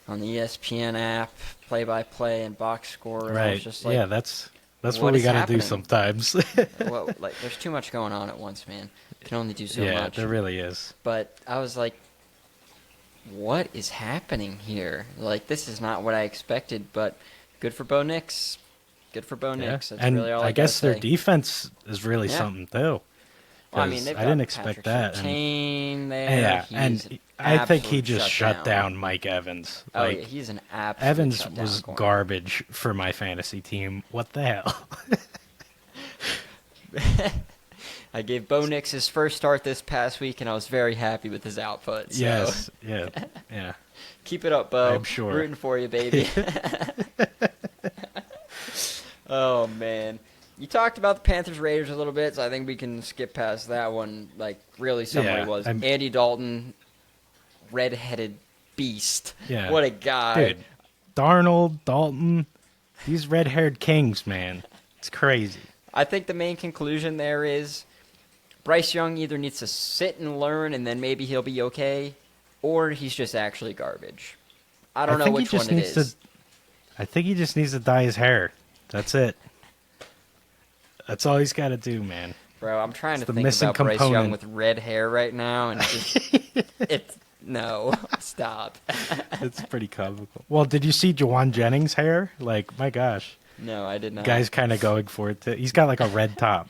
on the ESPN app, play-by-play and box score. And I was just like, yeah, that's what what we is got to happening? do sometimes. well, like, there's too much going on at once, man. You can only do so yeah, much. there really is. But I was like, what is happening here? Like, this is not what I expected, but good for Bo Nix. Good for Bo Nix. That's and really all I I guess gotta their say. defense is really Yeah. something too. Well, I mean, 'Cause they've I got didn't expect Patrick that. And, Surtain there. yeah, He's and an I think he absolute just shut down Mike Evans. Oh, Like, yeah, he's an absolute Evans shutdown was corner. garbage for my fantasy team. What the hell? I gave Bo Nix his first start this past week, and I was very happy with his output. So. Yes, yeah. Keep it up, Bo. I'm sure. Rooting for you, baby. Oh, man. You talked about the Panthers-Raiders a little bit, so I think we can skip past that one. Like, really, somebody was. Andy Dalton, red-headed beast. Yeah. What a guy. Dude, Darnold, Dalton, these red-haired kings, man. It's crazy. I think the main conclusion there is Bryce Young either needs to sit and learn, and then maybe he'll be okay, or he's just actually garbage. I don't know which one it is. I think he just needs to dye his hair. That's it. That's all he's got to do, man. Bro, I'm trying It's to the think missing about Bryce Young component. with red hair right now, and no, stop. It's pretty comical. Well, did you see Jawan Jennings' hair? Like, my gosh. No, I did not. Guy's kind of going for it, too. He's got, like, a red top.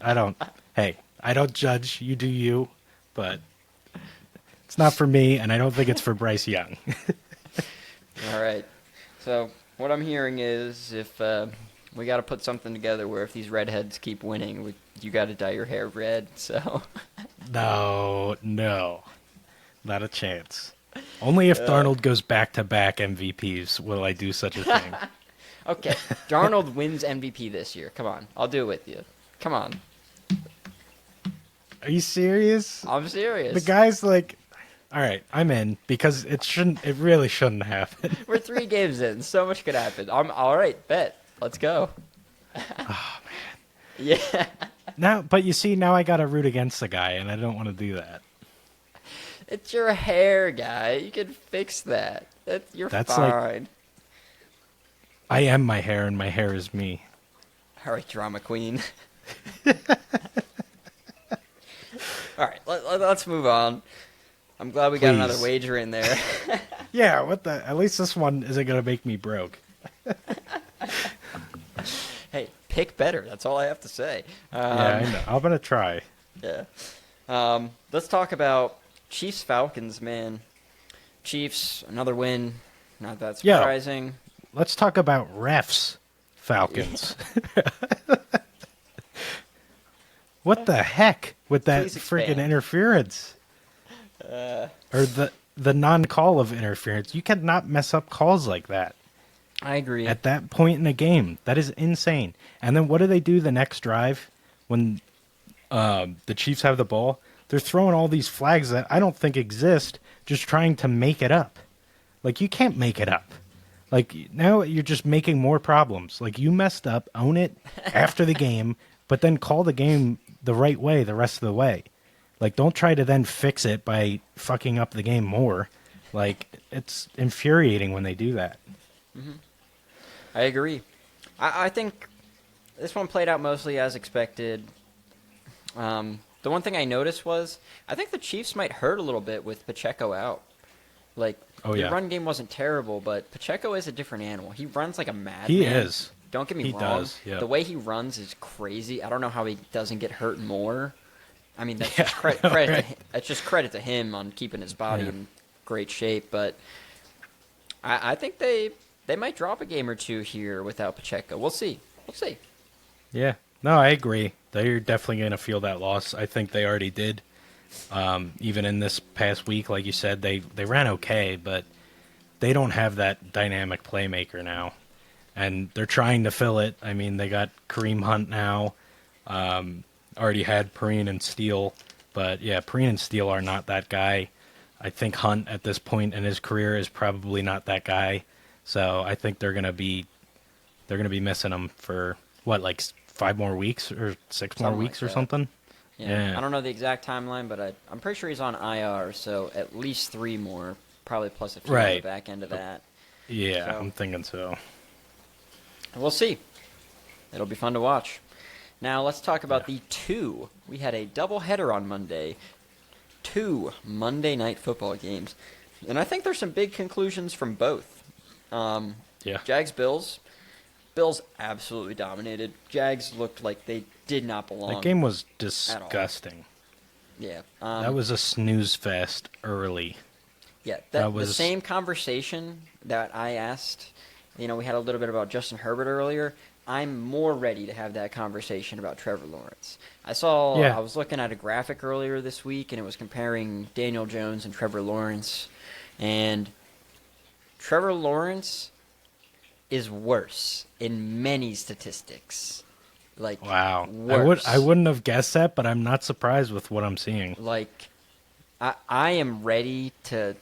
I don't judge. You do you, but it's not for me, and I don't think it's for Bryce Young. All right. So what I'm hearing is if we got to put something together where if these redheads keep winning, you got to dye your hair red. So No, not a chance. Only if Darnold goes back-to-back MVPs will I do such a thing. okay, Darnold wins MVP this year. Come on, I'll do it with you. Come on, Are you serious? I'm serious. The guy's like, all right, I'm in because it really shouldn't happen. We're 3 games in. So much could happen. I'm all right. Bet. Let's go. Oh man. Yeah. But you see, now I got to root against the guy, and I don't want to do that. It's your hair, guy. You can fix that. You're That's fine. I am my hair, and my hair is me. All right, drama queen. All right, let's move on. I'm glad we got Please. another wager in there. Yeah, at least this one isn't going to make me broke. Hey, pick better. That's all I have to say. Yeah, I know. I'm going to try. Yeah. Let's talk about Chiefs Falcons, man. Chiefs, another win. Not that Yeah. surprising. Let's talk about refs, Falcons. What the heck with that Please freaking expand. interference? Or the non-call of interference. You cannot mess up calls like that. I agree. At that point in the game. That is insane. And then what do they do the next drive when the Chiefs have the ball? They're throwing all these flags that I don't think exist, just trying to make it up. Like, you can't make it up. Like, now you're just making more problems. Like, you messed up, own it after the game, but then call the game the right way the rest of the way. Like, don't try to then fix it by fucking up the game more. Like, it's infuriating when they do that. I agree. I think this one played out mostly as expected. The one thing I noticed was I think the Chiefs might hurt a little bit with Pacheco out. Like, the run game wasn't terrible, but Pacheco is a different animal. He runs like a madman. He is. Don't get me He wrong. does, yeah. The way he runs is crazy. I don't know how he doesn't get hurt more. I mean, that's Yeah, just credit. right. That's just credit to him on keeping his body in great shape. But I think they might drop a game or two here without Pacheco. We'll see. We'll see. Yeah. No, I agree. They're definitely going to feel that loss. I think they already did. Even in this past week, like you said, they ran okay, but they don't have that dynamic playmaker now. And they're trying to fill it. I mean, they got Kareem Hunt now. Already had Perrine and Steele. But, yeah, Perrine and Steele are not that guy. I think Hunt, at this point in his career, is probably not that guy. So I think they're gonna be missing him for what, like 5 more weeks or 6 more Something weeks like or that. something. Yeah. I don't know the exact timeline, but I'm pretty sure he's on IR, so at least 3 more, probably plus a few on the Right. back end of that. Yeah, So- I'm thinking so. We'll see. It'll be fun to watch. Now let's talk about the 2. We had a doubleheader on Monday. 2 Monday night football games. And I think there's some big conclusions from both. Yeah. Jags-Bills. Bills absolutely dominated. Jags looked like they did not belong. That game was disgusting. Yeah. That was a snooze fest early. Yeah, that the was- same conversation that I asked. We had a little bit about Justin Herbert earlier. I'm more ready to have that conversation about Trevor Lawrence. I was looking at a graphic earlier this week, and it was comparing Daniel Jones and Trevor Lawrence. And Trevor Lawrence is worse in many statistics. Like, Wow. worse. I wouldn't have guessed that, but I'm not surprised with what I'm seeing. Like, I am ready to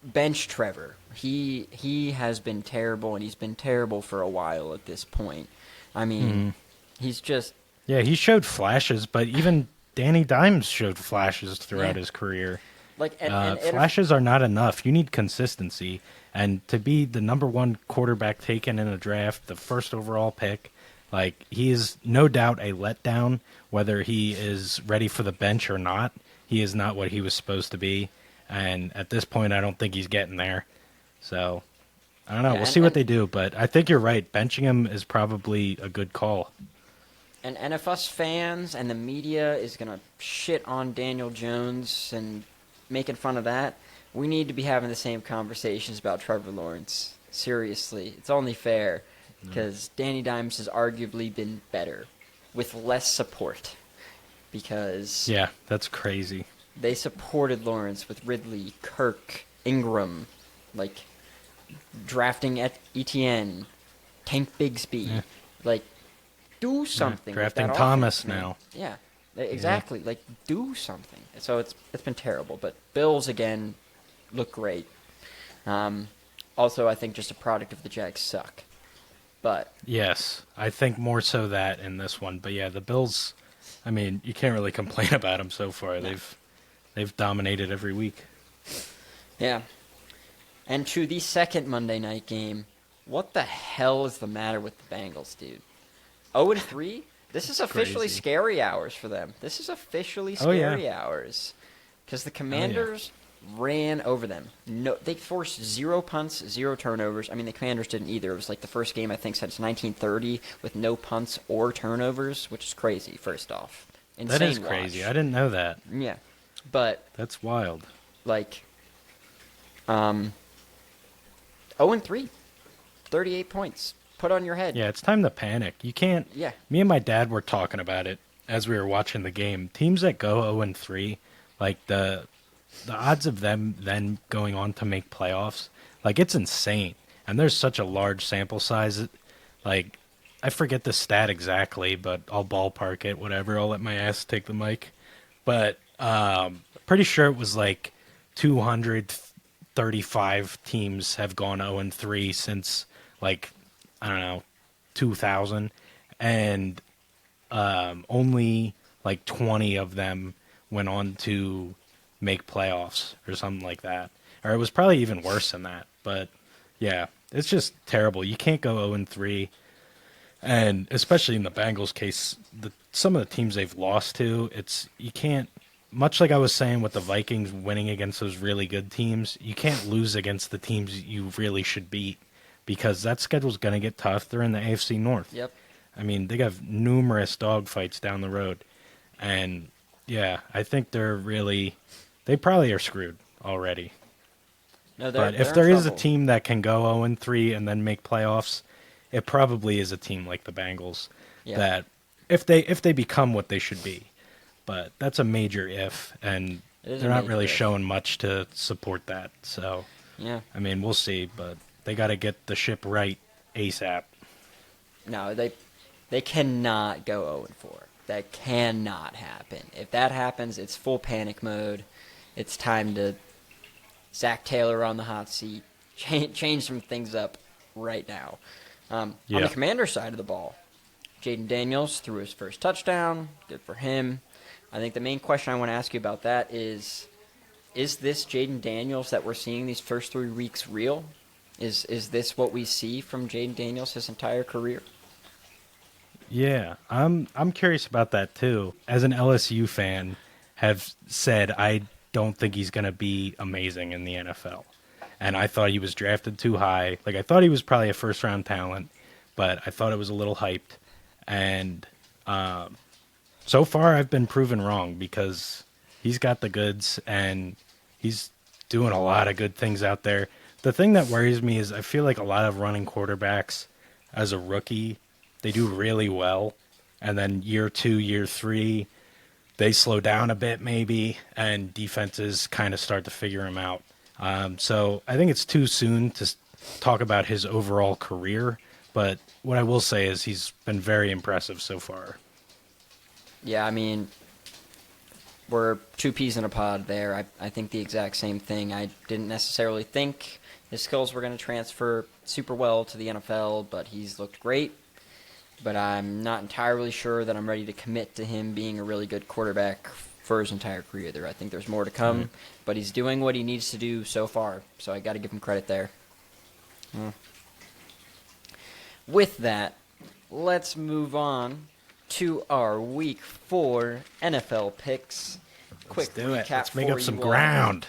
bench Trevor. He has been terrible, and he's been terrible for a while at this point. I mean, he's just... Yeah, he showed flashes, but even Danny Dimes showed flashes throughout his career. Like, and Flashes are not enough. You need consistency. And to be the number 1 quarterback taken in a draft, the first overall pick, like, he is no doubt a letdown, whether he is ready for the bench or not. He is not what he was supposed to be. And at this point, I don't think he's getting there. So, I don't know. Yeah, we'll see what they do. But I think you're right. Benching him is probably a good call. And if us fans and the media is going to shit on Daniel Jones and making fun of that, we need to be having the same conversations about Trevor Lawrence. Seriously. It's only fair, because Danny Dimes has arguably been better with less support. Because Yeah, that's crazy. they supported Lawrence with Ridley, Kirk, Ingram, like drafting at ETN, Tank Bigsby. Yeah. Like, do something. with drafting that Thomas offense, man. now. Yeah, exactly. Like, do something. So it's been terrible. But Bills again look great. Also, I think just a product of the Jags suck. But Yes, I think more so that in this one. But yeah, the Bills, I mean, you can't really complain about them so far. They've dominated every week. yeah. And to the second Monday night game, what the hell is the matter with the Bengals, dude? 0-3? This is officially Crazy. scary hours for them. This is officially Oh, yeah. scary hours. Because the Commanders ran over them. No, they forced 0 punts, 0 turnovers. I mean, the Commanders didn't either. It was like the first game, I think, since 1930 with no punts or turnovers, which is crazy, first off. Insane That is crazy. watch. I didn't know that. Yeah. But, That's wild. like, 0-3. 38 points. Put on your head. Yeah, it's time to panic. You can't. Yeah. Me and my dad were talking about it as we were watching the game. Teams that go 0-3, like the odds of them then going on to make playoffs, like, it's insane. and there's such a large sample size. Like, I forget the stat exactly, but I'll ballpark it. Whatever. I'll let my ass take the mic. But pretty sure it was like 235 teams have gone 0-3 since like I don't know 2000, and only like 20 of them went on to make playoffs or something like that. Or it was probably even worse than that. But yeah, it's just terrible. You can't go 0-3. And especially in the Bengals case, some of the teams they've lost to, you can't, much like I was saying with the Vikings winning against those really good teams, you can't lose against the teams you really should beat because that schedule's going to get tough. They're in the AFC North. Yep. I mean, they have numerous dogfights down the road. And yeah, I think they probably are screwed already. No, But they're if in there is a trouble. team that can go 0-3 and then make playoffs, it probably is a team like the Bengals Yeah. that if they become what they should be. But that's a major if, and It is a they're not major really if. showing much to support that. So, Yeah. I mean, we'll see, but they got to get the ship right ASAP. No, they cannot go 0-4. That cannot happen. If that happens, it's full panic mode. It's time to Zach Taylor on the hot seat. Change some things up right now. On Yeah. the Commander side of the ball, Jaden Daniels threw his first touchdown. Good for him. I think the main question I want to ask you about that is this Jaden Daniels that we're seeing these first 3 weeks real? Is this what we see from Jaden Daniels his entire career? Yeah, I'm curious about that too. As an LSU fan, have said I don't think he's going to be amazing in the NFL. And I thought he was drafted too high. Like I thought he was probably a first round talent, but I thought it was a little hyped. And so far I've been proven wrong because he's got the goods and he's doing a lot of good things out there. The thing that worries me is I feel like a lot of running quarterbacks as a rookie, they do really well. And then year 2, year 3, they slow down a bit maybe, and defenses kind of start to figure him out. So I think it's too soon to talk about his overall career, but what I will say is he's been very impressive so far. Yeah, I mean, we're 2 peas in a pod there. I think the exact same thing. I didn't necessarily think his skills were going to transfer super well to the NFL, but he's looked great. But I'm not entirely sure that I'm ready to commit to him being a really good quarterback for his entire career there. I think there's more to come, but he's doing what he needs to do so far, so I got to give him credit there. With that, let's move on to our Week 4 NFL picks. Quick Let's do it. recap Let's make for up some you all. ground.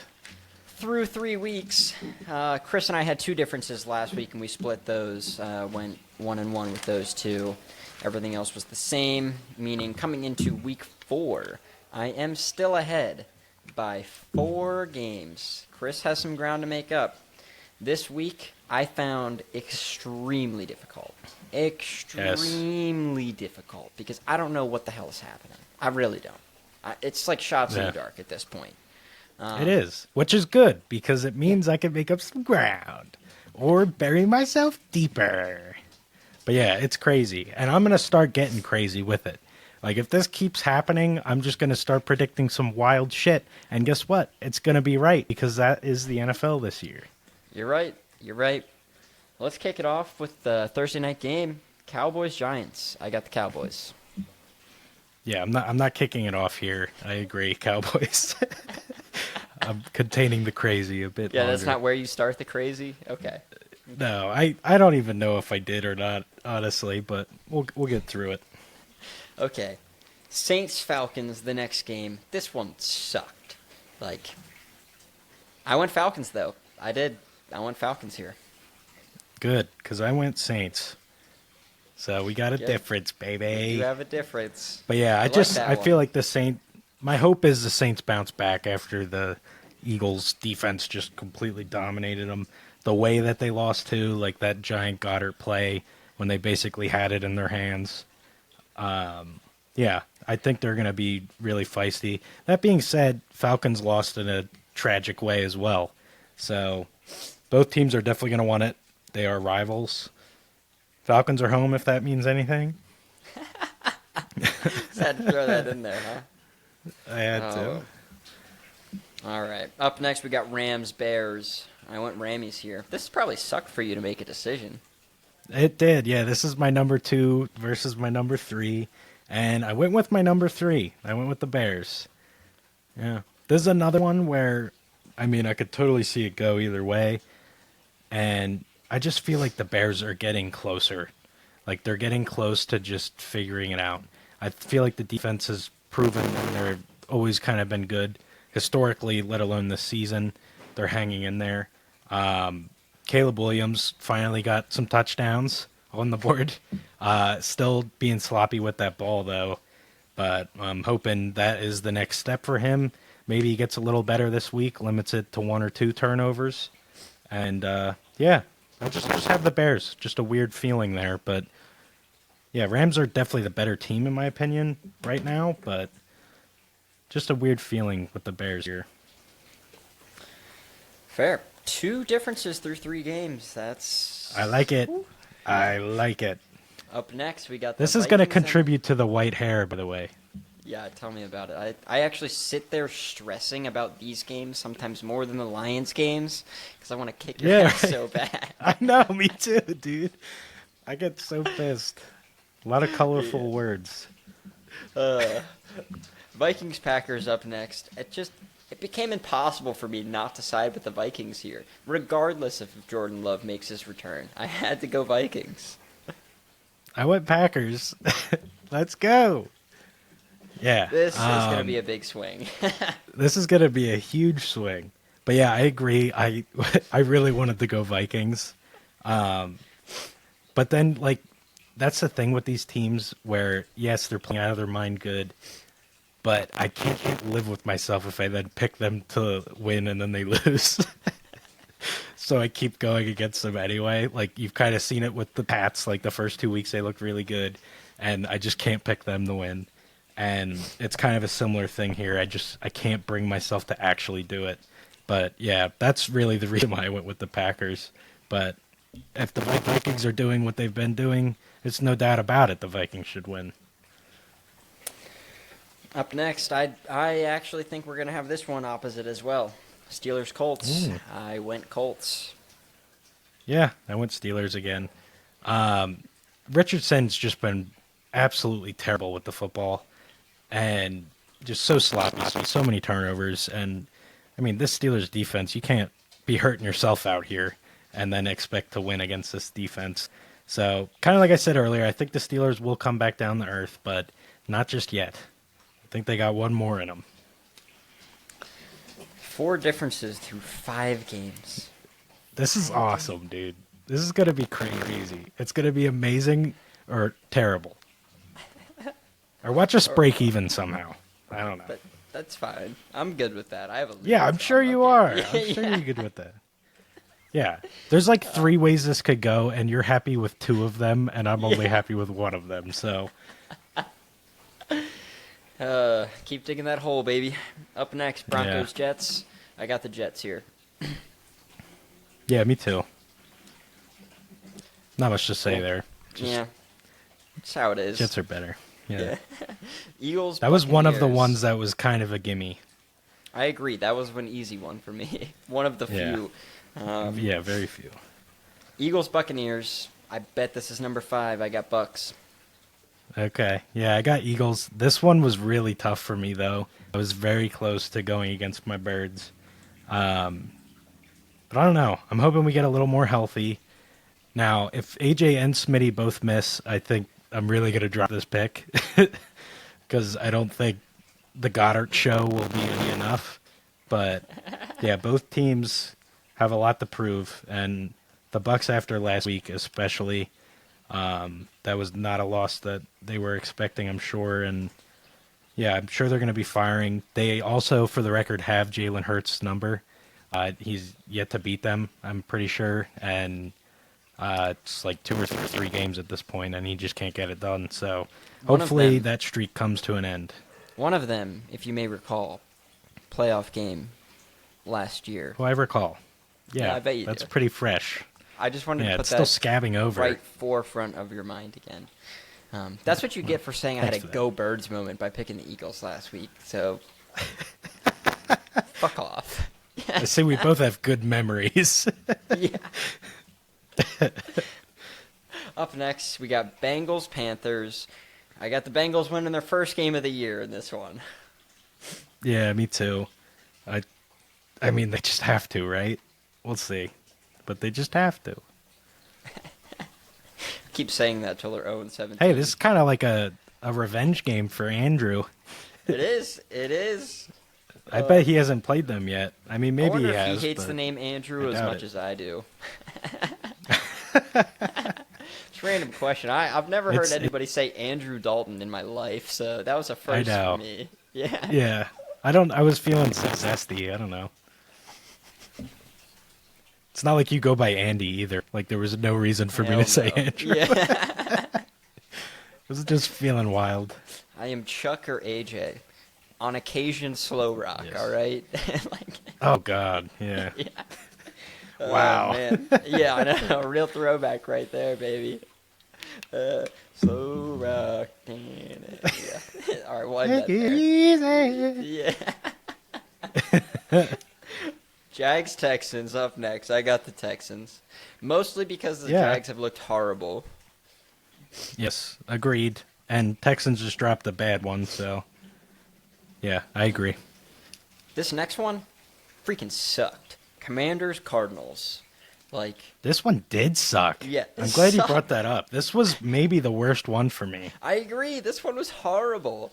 Through 3 weeks, Chris and I had 2 differences last week, and we split those, went 1-1 with those 2. Everything else was the same, meaning coming into Week 4, I am still ahead by 4 games. Chris has some ground to make up. This week, I found extremely difficult. Extremely difficult, because I don't know what the hell is happening. I really don't. It's like shots in the dark at this point. It is, which is good because it means I can make up some ground or bury myself deeper. But yeah, it's crazy. And I'm going to start getting crazy with it. Like, if this keeps happening, I'm just going to start predicting some wild shit. And guess what? It's going to be right because that is the NFL this year. You're right. You're right. Let's kick it off with the Thursday night game, Cowboys-Giants. I got the Cowboys. Yeah, I'm not kicking it off here. I agree, Cowboys. I'm containing the crazy a bit Yeah, longer. that's not where you start the crazy? Okay. No, I don't even know if I did or not, honestly, but we'll get through it. Okay. Saints-Falcons, the next game. This one sucked. Like, I went Falcons, though. I did. I went Falcons here. Good, because I went Saints. So we got a Yep. difference, baby. You have a difference. But yeah, like that I feel one. like my hope is the Saints bounce back after the Eagles defense just completely dominated them. The way that they lost to, like that giant Goddard play when they basically had it in their hands. Yeah, I think they're going to be really feisty. That being said, Falcons lost in a tragic way as well. So both teams are definitely going to want it. They are rivals. Falcons are home, if that means anything. Just had to throw that in there, huh? I had Oh. All right. Up next, we got Rams Bears. I went Rammies here. This probably sucked for you to make a decision. It did, yeah. This is my number 2 versus my number 3. And I went with my number 3. I went with the Bears. Yeah. This is another one where, I mean, I could totally see it go either way. And I just feel like the Bears are getting closer. Like, they're getting close to just figuring it out. I feel like the defense has proven they've always kind of been good. Historically, let alone this season, they're hanging in there. Caleb Williams finally got some touchdowns on the board. Still being sloppy with that ball, though. But I'm hoping that is the next step for him. Maybe he gets a little better this week, limits it to 1 or 2 turnovers. And, yeah, I just have the Bears. Just a weird feeling there. But, yeah, Rams are definitely the better team, in my opinion, right now. But just a weird feeling with the Bears here. Fair. 2 differences through 3 games. I like it. I like it. Up next, we got This the is going to Vikings and- contribute to the white hair, by the way. Yeah, tell me about it. I actually sit there stressing about these games sometimes more than the Lions games because I want to kick your ass right. so bad. I know, me too, dude. I get so pissed. A lot of colorful words. Vikings Packers up next. It became impossible for me not to side with the Vikings here, regardless of if Jordan Love makes his return. I had to go Vikings. I went Packers. Let's go. Yeah. This is going to be a big swing. This is going to be a huge swing. But yeah, I agree. I really wanted to go Vikings. But then, like, that's the thing with these teams where, yes, they're playing out of their mind good, but I can't live with myself if I then pick them to win and then they lose. So I keep going against them anyway. Like, you've kind of seen it with the Pats. Like, the first 2 weeks they looked really good, and I just can't pick them to win. And it's kind of a similar thing here. I can't bring myself to actually do it. But yeah, that's really the reason why I went with the Packers. But if the Vikings are doing what they've been doing, it's no doubt about it. The Vikings should win. Up next, I actually think we're going to have this one opposite as well. Steelers Colts. I went Colts. Yeah, I went Steelers again. Richardson's just been absolutely terrible with the football. And just so sloppy, so many turnovers. And, I mean, this Steelers defense, you can't be hurting yourself out here and then expect to win against this defense. So, kind of like I said earlier, I think the Steelers will come back down to earth, but not just yet. I think they got one more in them. 4 differences through 5 games. This is awesome, dude. This is going to be crazy. It's going to be amazing or terrible. Or watch us break even somehow. I don't know. But that's fine. I'm good with that. I have a Yeah, I'm sure you are. I'm sure Yeah. you're good with that. Yeah. There's like 3 ways this could go, and you're happy with 2 of them, and I'm only happy with 1 of them. So, Keep digging that hole, baby. Up next, Broncos Jets. I got the Jets here. yeah, me too. Not much to say Cool. there. Just, Yeah. That's how it is. Jets are better. Yeah. Eagles. That was one of the Buccaneers. ones that was kind of a gimme. I agree. That was an easy one for me. One of the Yeah. few. Yeah, very few. Eagles Buccaneers. I bet this is number 5. I got Bucks. Okay. Yeah, I got Eagles. This one was really tough for me, though. I was very close to going against my Birds. But I don't know. I'm hoping we get a little more healthy. Now, if AJ and Smitty both miss, I think I'm really going to drop this pick. Because I don't think the Goddard show will be any enough. But, yeah, both teams have a lot to prove. And the Bucks after last week especially, that was not a loss that they were expecting, I'm sure. And, yeah, I'm sure they're going to be firing. They also, for the record, have Jalen Hurts' number. He's yet to beat them, I'm pretty sure. And it's like 2 or 3 games at this point, and he just can't get it done. So hopefully that streak comes to an end. One of them, if you may recall, playoff game last year. Who I recall. Yeah, I bet you that's do. pretty fresh. I just wanted Yeah, to put it's still that scabbing over. right forefront of your mind again. That's what you get for saying I had Thanks a for that. go Birds moment by picking the Eagles last week. So, fuck off. I say we both have good memories. Yeah. Up next, we got Bengals Panthers. I got the Bengals winning their first game of the year in this one. Yeah, me too. I mean, they just have to, right? We'll see. But they just have to. Keep saying that till they're 0-17. Hey, this is kind of like a revenge game for Andrew. It is. It is. I bet he hasn't played them yet. I mean, I maybe wonder he if has. he hates but the name Andrew I as doubt much it. as I do. It's a random question. I've never heard It's- anybody say Andrew Dalton in my life, so that was a first know. for me. Yeah. Yeah. I was feeling so zesty. I don't know. It's not like you go by Andy either. Like, there was no reason for me Hell to say no. Andrew. Yeah. I was just feeling wild. I am Chuck or AJ. On occasion, Slow Rock. Yes. All right. Like, Oh, God. Yeah. yeah. Wow. Oh, man. Yeah, I know. Real throwback right there, baby. Slow Rock. Yeah. All right, we'll end that Take it there. easy. Yeah. Jags Texans up next. I got the Texans. Mostly because the Yeah. Jags have looked horrible. Yes, agreed. And Texans just dropped a bad one, so yeah, I agree. This next one freaking sucked. Commanders Cardinals. Like, This one did suck. Yeah, it I'm glad you sucked. brought that up. This was maybe the worst one for me. I agree. This one was horrible.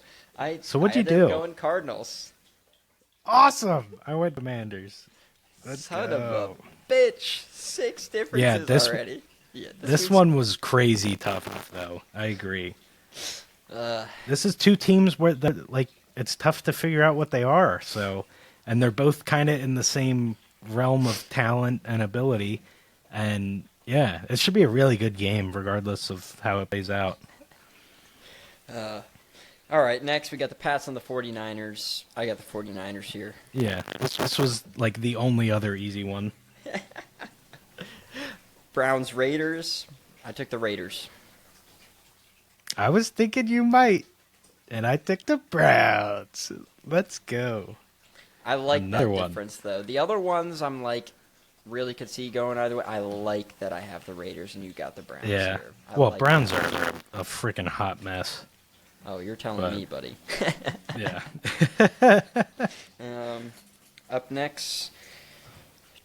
So what'd I you ended up do? Going Cardinals. Awesome. I went Commanders. Let's Son go. of a bitch. 6 differences this- already. Yeah, This one was crazy tough, though. I agree. Uh, This is two teams where like it's tough to figure out what they are. So, and they're both kind of in the same realm of talent and ability. And yeah, it should be a really good game, regardless of how it plays out. all right, next we got the Pats and the 49ers. I got the 49ers here. Yeah, this was like the only other easy one. Browns Raiders. I took the Raiders. I was thinking you might, and I took the Browns. Let's go. I like Another that one. difference though. The other ones I'm like really could see going either way. I like that I have the Raiders and you got the Browns Yeah. here. I Well, like Browns that. are a freaking hot mess. Oh, you're telling but- me, buddy. Yeah. Up next,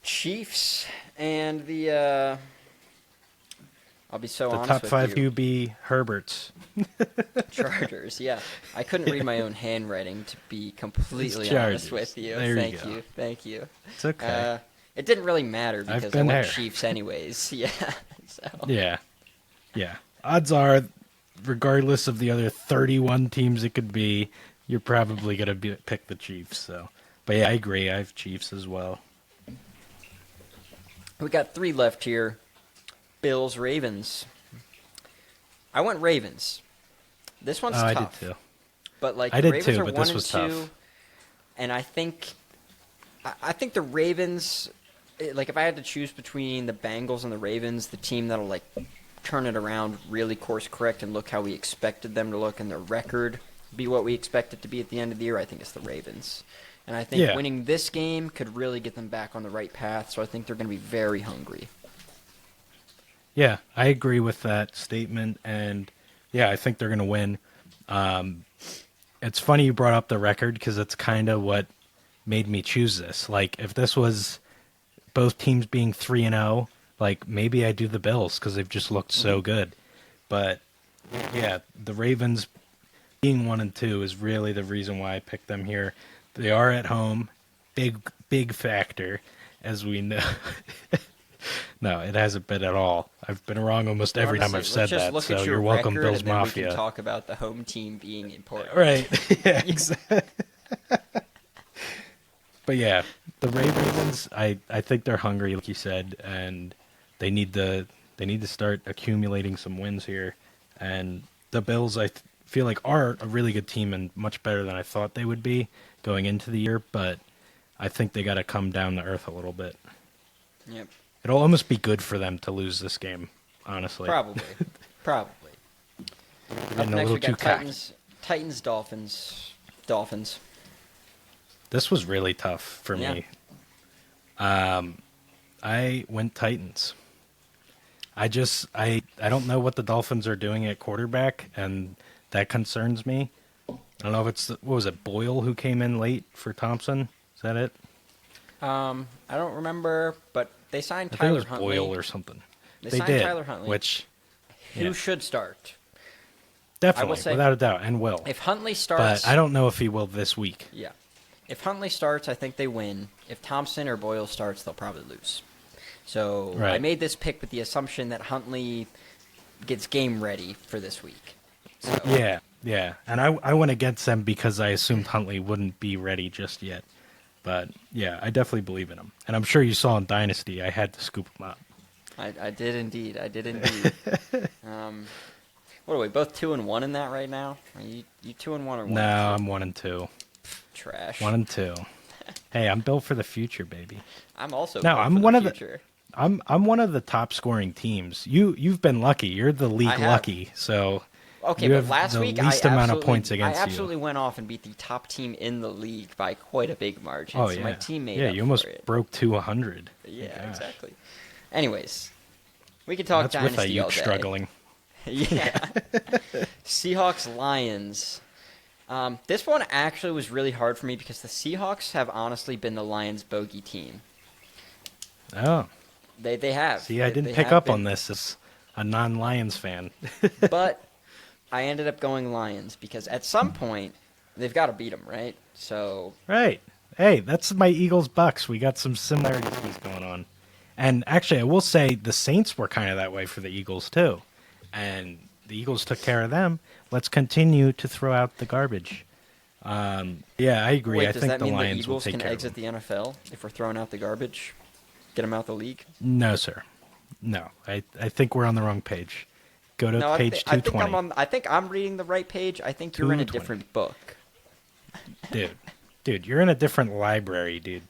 Chiefs and the. I'll be so The honest top with 5 you. UB Herberts. Chargers. Yeah, I couldn't read my own handwriting to be completely Chargers. honest with you. There you Thank go. you. Thank you. It's okay. It didn't really matter because I been went there. Chiefs anyways. Yeah. So. Yeah. Yeah. Odds are, regardless of the other 31 teams it could be, you're probably going to pick the Chiefs. So, but yeah, I agree. I have Chiefs as well. We got 3 left here. Bills, Ravens. I went Ravens. This one's I tough. did too. But like I the did Ravens too, are but 1 this and was 2, tough. and I think the Ravens. Like if I had to choose between the Bengals and the Ravens, the team that'll like turn it around, really course correct, and look how we expected them to look, and their record be what we expect it to be at the end of the year, I think it's the Ravens. And I think Yeah. winning this game could really get them back on the right path. So I think they're going to be very hungry. Yeah, I agree with that statement, and yeah, I think they're going to win. It's funny you brought up the record because it's kind of what made me choose this. Like, if this was both teams being 3-0, like maybe I do the Bills because they've just looked so good. But yeah, the Ravens being 1 and 2 is really the reason why I picked them here. They are at home, big factor, as we know. No, it hasn't been at all. I've been wrong almost every time I've Honestly, said let's just that. look So at your you're welcome, record, Bills and then We Mafia. can talk about the home team being important. Right. Yeah, exactly. But yeah, the Ravens, I think they're hungry, like you said, and they need to start accumulating some wins here. And the Bills, feel like are a really good team and much better than I thought they would be going into the year. But I think they got to come down to earth a little bit. Yep. It'll almost be good for them to lose this game, honestly. Probably. Probably. Up Getting a next, little we too got cocky. Titans, Dolphins. Dolphins. This was really tough for Yeah. me. I went Titans. I don't know what the Dolphins are doing at quarterback, and that concerns me. I don't know if it's what was it, Boyle who came in late for Thompson? Is that it? I don't remember, but they signed I think it Tyler was Huntley. Boyle or something. They They signed did, Tyler Huntley, which who yeah. should start. Definitely, say, without a doubt, and will. If Huntley starts, But I don't know if he will this week. yeah. If Huntley starts, I think they win. If Thompson or Boyle starts, they'll probably lose. So I Right. made this pick with the assumption that Huntley gets game ready for this week. So, Yeah. And I went against them because I assumed Huntley wouldn't be ready just yet. But yeah, I definitely believe in him. And I'm sure you saw in Dynasty, I had to scoop him up. I did indeed. What are we, both 2-1 in that right now? Are you 2-1 or 1? No, I'm 1-2. Trash. 1-2. Hey, I'm built for the future, baby. I'm also No, built I'm for the one of the- future. I'm one of the top scoring teams. You've been lucky. You're the league I have. lucky. So Okay, you but have last the week least I amount of absolutely- points against I you. absolutely went off and beat the top team in the league by quite a big margin. Oh so yeah, my team made yeah. up You almost for it. broke 200. Yeah, exactly. Anyways, we could talk That's with Dynasty all Ayuk day. struggling. Yeah. Seahawks Lions. This one actually was really hard for me because the Seahawks have honestly been the Lions' bogey team. Oh, They have. see, I They didn't pick have up been. on this as a non-Lions fan. But I ended up going Lions because at some point they've got to beat them, right? So Right. Hey, that's my Eagles Bucks. We got some similarities going on. And actually, I will say the Saints were kind of that way for the Eagles too. And the Eagles took care of them. Let's continue to throw out the garbage. Yeah, I agree. wait, I does think that the mean the Lions will Eagles take can care exit of the them. NFL if we're throwing out the garbage? Get them out the league? No, sir. No, I think we're on the wrong page. Go to No, page I think 220. I think I'm reading the right page. I think you're in a 220. different book. Dude, you're in a different library, dude.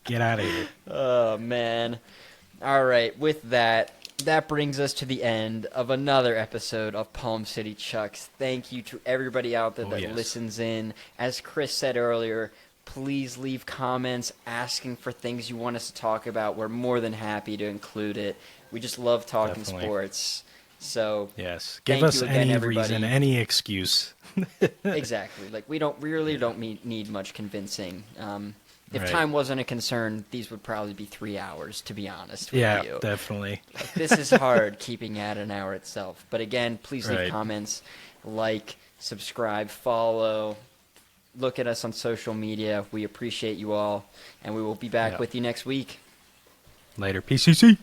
Get out of here. Oh man. All right, with that brings us to the end of another episode of Palm City Chucks. Thank you to everybody out there that yes. listens in. As Kris said earlier, please leave comments asking for things you want us to talk about. We're more than happy to include it. We just love talking Definitely. sports. So Yes. Thank Give us you again, any everybody. reason, any excuse. exactly. Like we don't need much convincing. If Right. time wasn't a concern, these would probably be 3 hours, to be honest with Yeah, you. definitely. This is hard keeping at an hour itself. But again, please leave Right. comments, like, subscribe, follow, look at us on social media. We appreciate you all, and we will be back Yeah. with you next week. Later, PCC.